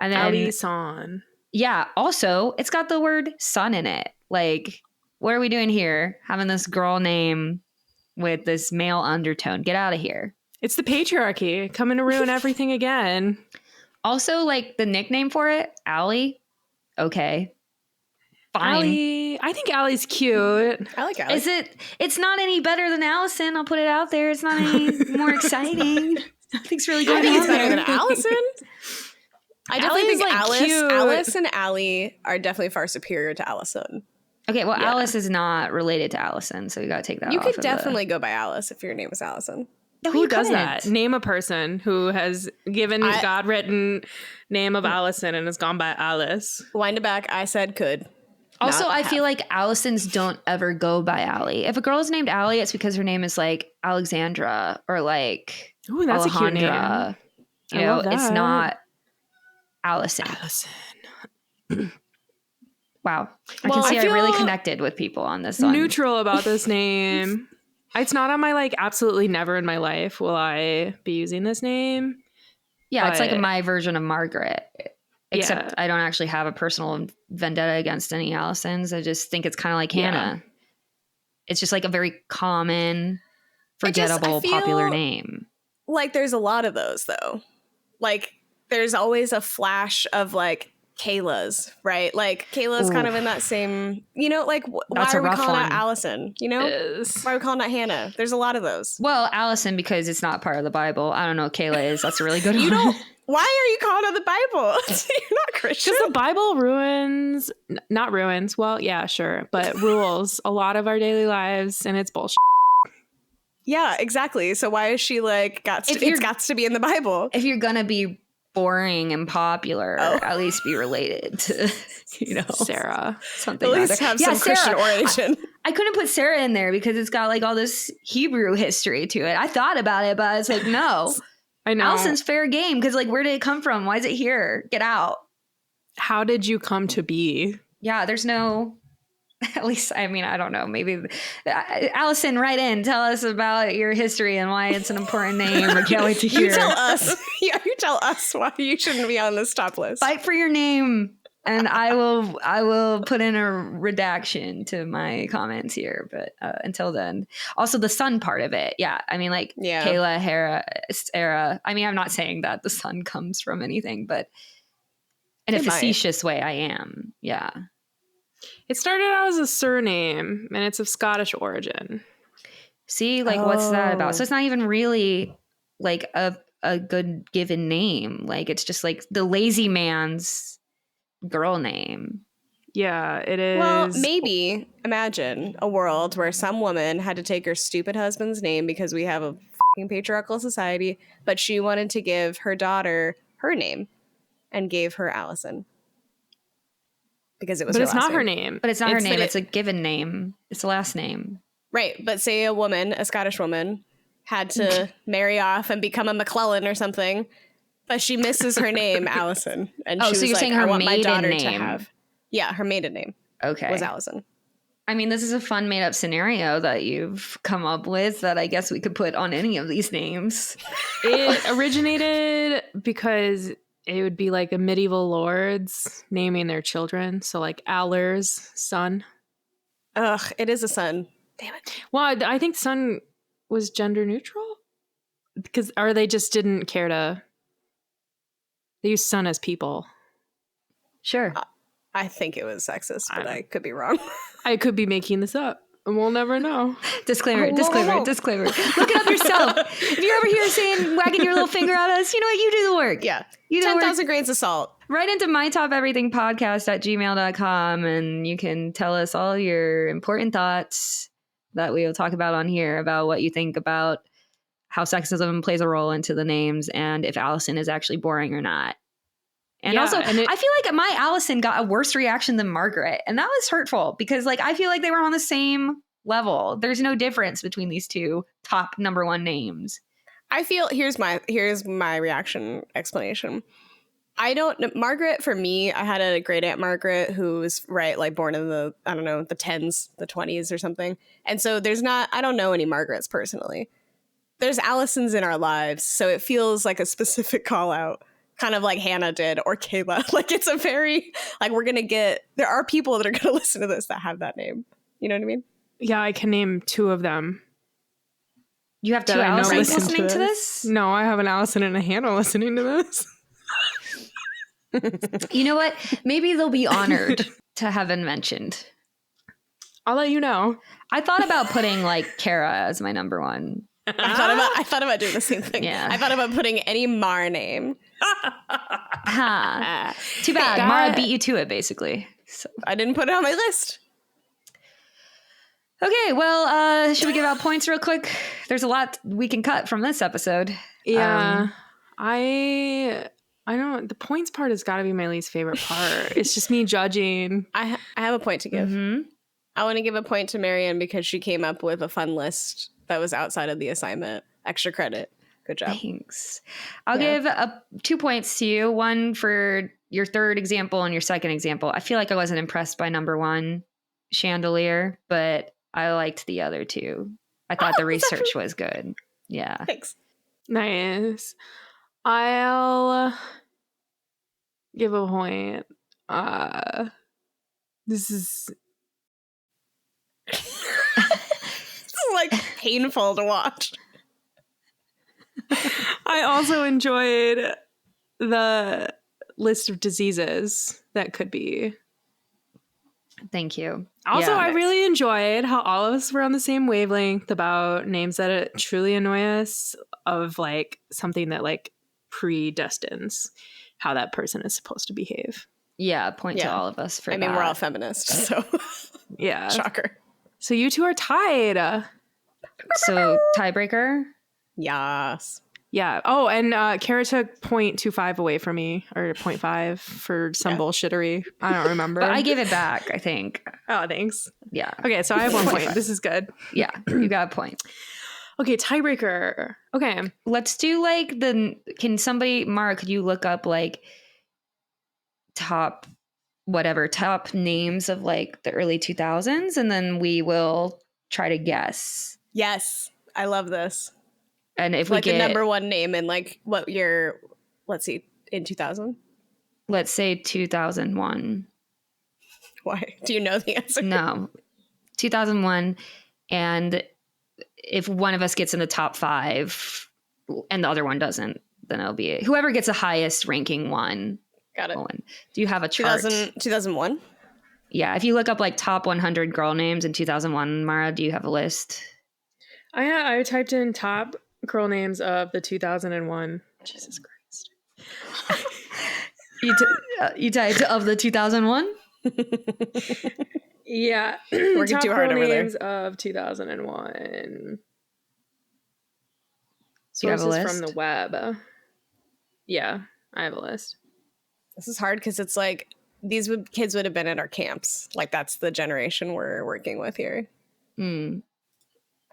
Speaker 1: And then
Speaker 2: Allison.
Speaker 1: Yeah. Also, it's got the word son in it. Like, what are we doing here? Having this girl name with this male undertone. Get out of here.
Speaker 2: It's the patriarchy coming to ruin everything again.
Speaker 1: Also, like the nickname for it, Allie. Okay. Fine.
Speaker 2: Allie. I think Allie's cute.
Speaker 3: I like Allie.
Speaker 1: It's not any better than Allison. I'll put it out there. It's not any more exciting. Nothing's really good.
Speaker 3: I think it's better than Allison. I definitely think
Speaker 2: like
Speaker 3: Alice and Allie are definitely far superior to Allison.
Speaker 1: Okay, well, Alice is not related to Allison, so you got to take that
Speaker 3: You
Speaker 1: off.
Speaker 3: could definitely go by Alice if your name is Allison.
Speaker 1: No,
Speaker 2: who does that? Name a person who has given God-written name of Allison and has gone by Alice.
Speaker 3: Wind it back. I said could.
Speaker 1: Also, I feel like Allisons don't ever go by Allie. If a girl is named Allie, it's because her name is like Alexandra or like
Speaker 2: Ooh, that's
Speaker 1: Alejandra.
Speaker 2: a cute name.
Speaker 1: You know, it's not Allison. Wow. I can see I really connected with people on this one.
Speaker 2: Neutral about this name. It's not on my like absolutely never in my life will I be using this name.
Speaker 1: Yeah, it's like my version of Margaret. Except I don't actually have a personal vendetta against any Allisons. I just think it's kind of like Hannah. It's just like a very common, forgettable, popular name.
Speaker 3: Like there's a lot of those though. Like there's always a flash of like Kayla's, right? Like Kayla's kind of in that same, you know, like why are we calling out Allison? You know, why are we calling out Hannah? There's a lot of those.
Speaker 1: Well, Allison because it's not part of the Bible. I don't know what Kayla is. That's a really good one.
Speaker 3: Why are you calling out the Bible? You're not Christian.
Speaker 2: Because the Bible not ruins. Well, yeah, sure, but rules a lot of our daily lives, and it's bullshit.
Speaker 3: Yeah, exactly. So why is she like it's got to be in the Bible?
Speaker 1: If you're gonna be boring and popular, at least be related to, you know,
Speaker 2: Sarah.
Speaker 1: Something.
Speaker 3: At least have some Christian origin.
Speaker 1: I couldn't put Sarah in there because it's got like all this Hebrew history to it. I thought about it, but I was like, no.
Speaker 2: I know.
Speaker 1: Allison's fair game because like, where did it come from? Why is it here? Get out.
Speaker 2: How did you come to be?
Speaker 1: Yeah, there's no... At least, I mean, I don't know. Maybe Allison, write in. Tell us about your history and why it's an important name. I can't wait to hear.
Speaker 3: You tell us. Yeah, you tell us why you shouldn't be on this top list.
Speaker 1: Fight for your name, and I will put in a redaction to my comments here. But until then, also the son part of it. Yeah, I mean, like Kayla, Hera, Sarah. I mean, I'm not saying that the son comes from anything, but in a facetious way, I am. Yeah.
Speaker 2: It started out as a surname, and it's of Scottish origin.
Speaker 1: See, like, what's that about? So it's not even really like a good given name. Like, it's just like the lazy man's girl name.
Speaker 2: Yeah, it is.
Speaker 3: Well, maybe imagine a world where some woman had to take her stupid husband's name because we have a fucking patriarchal society, but she wanted to give her daughter her name and gave her Allison. Because it was
Speaker 2: but
Speaker 3: her
Speaker 2: it's
Speaker 3: last
Speaker 2: not
Speaker 3: name.
Speaker 2: her name.
Speaker 1: But it's not her name. It's a given name. It's the last name.
Speaker 3: Right. But say a woman, a Scottish woman, had to marry off and become a McClellan or something, but she misses her name, Allison. And she
Speaker 1: so
Speaker 3: was
Speaker 1: you're
Speaker 3: like,
Speaker 1: saying her
Speaker 3: I want my
Speaker 1: maiden
Speaker 3: daughter
Speaker 1: name.
Speaker 3: to have. Yeah, her maiden name was Allison.
Speaker 1: I mean, this is a fun made up scenario that you've come up with that I guess we could put on any of these names.
Speaker 2: It originated because it would be like the medieval lords naming their children. So like Aller's son.
Speaker 3: Ugh, it is a son. Damn it.
Speaker 2: Well, I think son was gender neutral. Or they just didn't care to... They used son as people.
Speaker 1: Sure.
Speaker 3: I think it was sexist, but I could be wrong.
Speaker 2: I could be making this up. And we'll never know.
Speaker 1: Disclaimer. Look it up yourself. If you're over here saying, wagging your little finger at us, you know what? You do the work.
Speaker 3: Yeah.
Speaker 1: You
Speaker 3: 10,000 grains of salt.
Speaker 1: Right into mytopeverythingpodcast@gmail.com, and you can tell us all your important thoughts that we will talk about on here about what you think about how sexism plays a role into the names and if Allison is actually boring or not. And also, I feel like my Allison got a worse reaction than Margaret, and that was hurtful because, like, I feel like they were on the same level. There's no difference between these two top number one names.
Speaker 3: I feel here's my reaction explanation. Margaret, for me, I had a great aunt Margaret who was like born in the, I don't know, the 10s, the 20s or something. And so I don't know any Margarets personally. There's Allisons in our lives, so it feels like a specific call out. Kind of like Hannah did, or Kayla. Like, it's a very, like, there are people that are going to listen to this that have that name. You know what I mean?
Speaker 2: Yeah, I can name two of them.
Speaker 1: You have two Allisons listening to this?
Speaker 2: No, I have an Allison and a Hannah listening to this.
Speaker 1: You know what? Maybe they'll be honored to have been mentioned.
Speaker 2: I'll let you know.
Speaker 1: I thought about putting, like, Kara as my number one.
Speaker 3: I thought about doing the same thing.
Speaker 1: Yeah.
Speaker 3: I thought about putting any Mar name.
Speaker 1: Too bad. Mara beat you to it, basically. So
Speaker 3: I didn't put it on my list.
Speaker 1: Okay, well, should we give out points real quick? There's a lot we can cut from this episode.
Speaker 2: Yeah. I don't... The points part has got to be my least favorite part. It's just me judging.
Speaker 3: I have a point to give.
Speaker 1: Mm-hmm.
Speaker 3: I want to give a point to Marianne because she came up with a fun list that was outside of the assignment. Extra credit. Good job.
Speaker 1: Thanks. I'll give 2 points to you. One for your third example and your second example. I feel like I wasn't impressed by number one, chandelier, but I liked the other two. I thought the research was good. Yeah.
Speaker 3: Thanks.
Speaker 2: Nice. I'll give a point. This is
Speaker 3: like painful to watch.
Speaker 2: I also enjoyed the list of diseases that could be.
Speaker 1: Thank you.
Speaker 2: Also, I really enjoyed how all of us were on the same wavelength about names that truly annoy us, of like something that like predestines how that person is supposed to behave.
Speaker 1: Yeah, point to all of us for that.
Speaker 3: I mean, we're all feminists, so
Speaker 2: yeah.
Speaker 3: Shocker.
Speaker 2: So you two are tied.
Speaker 1: So tiebreaker?
Speaker 3: Yes.
Speaker 2: Yeah. Oh, and Kara took 0.25 away from me, or 0.5 for some bullshittery. I don't remember.
Speaker 1: But I gave it back, I think.
Speaker 2: Oh, thanks.
Speaker 1: Yeah.
Speaker 2: Okay, so I have 1 point. This is good.
Speaker 1: Yeah, you got a point.
Speaker 2: Okay, tiebreaker. Okay.
Speaker 1: Let's do like can somebody, Mara, could you look up like top names of like the early 2000s, and then we will try to guess.
Speaker 3: Yes, I love this.
Speaker 1: And if
Speaker 3: like
Speaker 1: we get
Speaker 3: the number one name in like what year, let's see, in 2000?
Speaker 1: Let's say 2001.
Speaker 3: Why? Do you know the answer?
Speaker 1: No. 2001. And if one of us gets in the top 5 and the other one doesn't, then it'll be whoever gets the highest ranking one.
Speaker 3: Got it.
Speaker 1: Do you have a chart?
Speaker 3: 2001?
Speaker 1: Yeah. If you look up like top 100 girl names in 2001, Mara, do you have a list?
Speaker 2: I typed in top girl names of the 2001. Jesus Christ.
Speaker 1: You typed of the 2001?
Speaker 2: Yeah.
Speaker 3: Working
Speaker 2: top
Speaker 3: too hard
Speaker 2: girl
Speaker 3: over
Speaker 2: names
Speaker 3: there.
Speaker 2: of 2001.
Speaker 1: Do you have a
Speaker 2: Sources
Speaker 1: list?
Speaker 2: from the web. Yeah, I have a list.
Speaker 3: This is hard because it's like kids would have been at our camps. Like that's the generation we're working with here.
Speaker 1: Mm.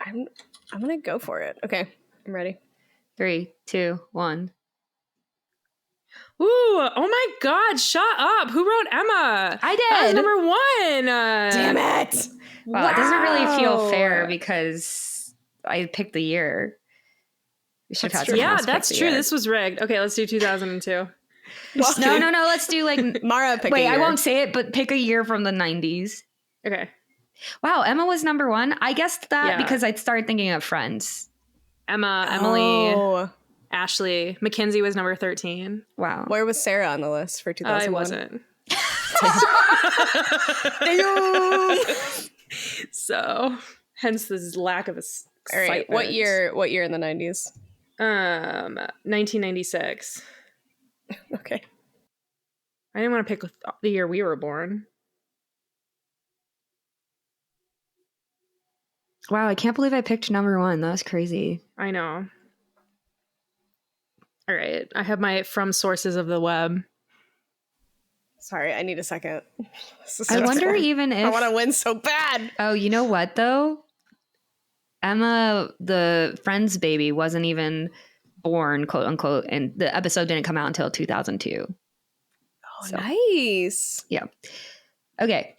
Speaker 3: I'm gonna go for it. Okay, I'm ready.
Speaker 1: 3, 2, 1.
Speaker 2: Ooh, oh my God, shut up. Who wrote Emma?
Speaker 1: I did.
Speaker 2: That was number 1.
Speaker 3: Damn it.
Speaker 1: Wow, it doesn't really feel fair because I picked the year. We should have had someone
Speaker 2: Yeah,
Speaker 1: else pick
Speaker 2: that's
Speaker 1: the
Speaker 2: true.
Speaker 1: year.
Speaker 2: This was rigged. Okay, let's do 2002.
Speaker 1: No. Let's do like
Speaker 3: Mara pick
Speaker 1: wait,
Speaker 3: a year.
Speaker 1: I won't say it, but pick a year from the 90s.
Speaker 2: Okay.
Speaker 1: Wow, Emma was number 1. I guessed that
Speaker 2: Yeah.
Speaker 1: because I started thinking of Friends.
Speaker 2: Emma, Emily,
Speaker 3: Oh.
Speaker 2: Ashley. Mackenzie was number 13.
Speaker 1: Wow.
Speaker 3: Where was Sarah on the list for 2001?
Speaker 2: I wasn't. So, hence this lack of
Speaker 3: All right.
Speaker 2: excitement.
Speaker 3: What year in the 90s?
Speaker 2: 1996.
Speaker 3: Okay.
Speaker 2: I didn't want to pick the year we were born.
Speaker 1: Wow, I can't believe I picked number 1. That was crazy.
Speaker 2: I know. All right. I have my from sources of the web.
Speaker 3: Sorry, I need a second.
Speaker 1: I wonder even if
Speaker 3: I want to win so bad.
Speaker 1: Oh, you know what though? Emma, the Friends baby, wasn't even born, quote unquote, and the episode didn't come out until 2002.
Speaker 3: Oh, nice.
Speaker 1: Yeah. Okay.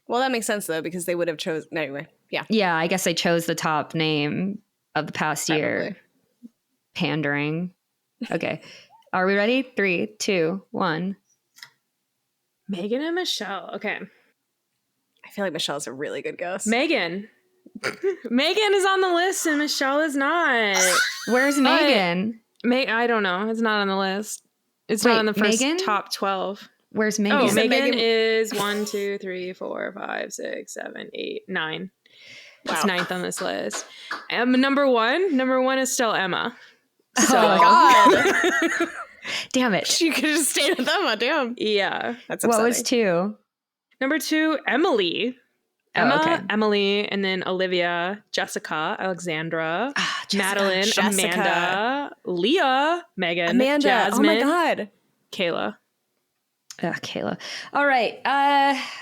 Speaker 3: Well, that makes sense though because they would have chosen anyway. Yeah.
Speaker 1: Yeah, I guess I chose the top name of the past year. Pandering. Okay. Are we ready? 3, 2, 1.
Speaker 2: Megan and Michelle. Okay.
Speaker 3: I feel like Michelle's a really good guess.
Speaker 2: Megan. Megan is on the list and Michelle is not.
Speaker 1: Where's Megan?
Speaker 2: I don't know. It's not on the list. It's not on the first
Speaker 1: Megan?
Speaker 2: top 12.
Speaker 1: Where's Megan?
Speaker 2: Oh,
Speaker 3: said
Speaker 2: Megan
Speaker 3: Megan-
Speaker 2: is 1, 2, 3, 4, 5, 6, 7, 8, 9. It's
Speaker 3: Wow.
Speaker 2: 9th on this list. Number one is still Emma. So,
Speaker 3: Oh my God.
Speaker 1: Damn it.
Speaker 3: You could have just stayed with Emma. Damn.
Speaker 2: yeah.
Speaker 3: That's
Speaker 1: What
Speaker 3: upsetting.
Speaker 1: was 2?
Speaker 2: Number 2, Emily.
Speaker 1: Oh,
Speaker 2: Emma,
Speaker 1: okay.
Speaker 2: Emily, and then Olivia, Jessica, Alexandra, Madeline,
Speaker 3: Jessica.
Speaker 2: Amanda, Leah, Megan,
Speaker 3: Amanda.
Speaker 2: Jasmine,
Speaker 3: Oh my God.
Speaker 2: Kayla.
Speaker 1: Kayla. All right.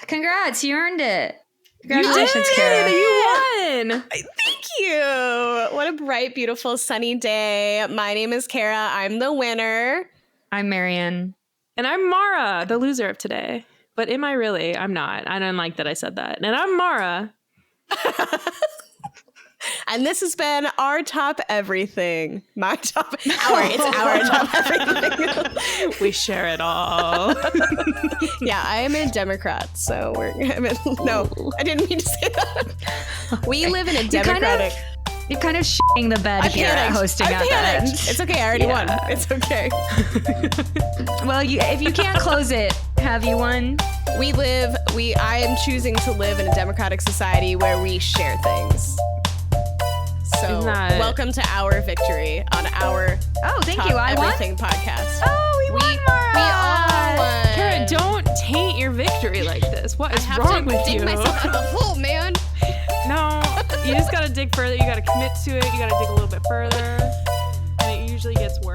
Speaker 1: Congrats. You earned it.
Speaker 2: You
Speaker 1: Congratulations,
Speaker 2: did!
Speaker 1: Kara.
Speaker 2: You won!
Speaker 3: Thank you. What a bright, beautiful, sunny day. My name is Kara. I'm the winner.
Speaker 1: I'm Marian.
Speaker 2: And I'm Mara, the loser of today. But am I really? I'm not. I don't like that I said that. And I'm Mara.
Speaker 3: And this has been our top everything. My top it's our top everything.
Speaker 2: We share it all.
Speaker 3: Yeah, I am a Democrat, so no, I didn't mean to say that. We live in a Democratic.
Speaker 1: You're kind of shitting the bed here at hosting
Speaker 3: I
Speaker 1: at the
Speaker 3: panicked.
Speaker 1: end.
Speaker 3: It's okay. I already won. It's okay.
Speaker 1: Well, if you can't close it, have you won?
Speaker 3: I am choosing to live in a democratic society where we share things. So welcome to our victory on our
Speaker 1: thank
Speaker 3: Top
Speaker 1: you. I won.
Speaker 3: Everything podcast.
Speaker 1: Oh, we won, Mara.
Speaker 3: We all won.
Speaker 2: Kara, don't taint your victory like this. What is
Speaker 3: I have
Speaker 2: wrong
Speaker 3: to
Speaker 2: with
Speaker 3: dig
Speaker 2: you?
Speaker 3: myself out of the hole, man.
Speaker 2: No, you just gotta dig further. You gotta commit to it. You gotta dig a little bit further. And it usually gets worse.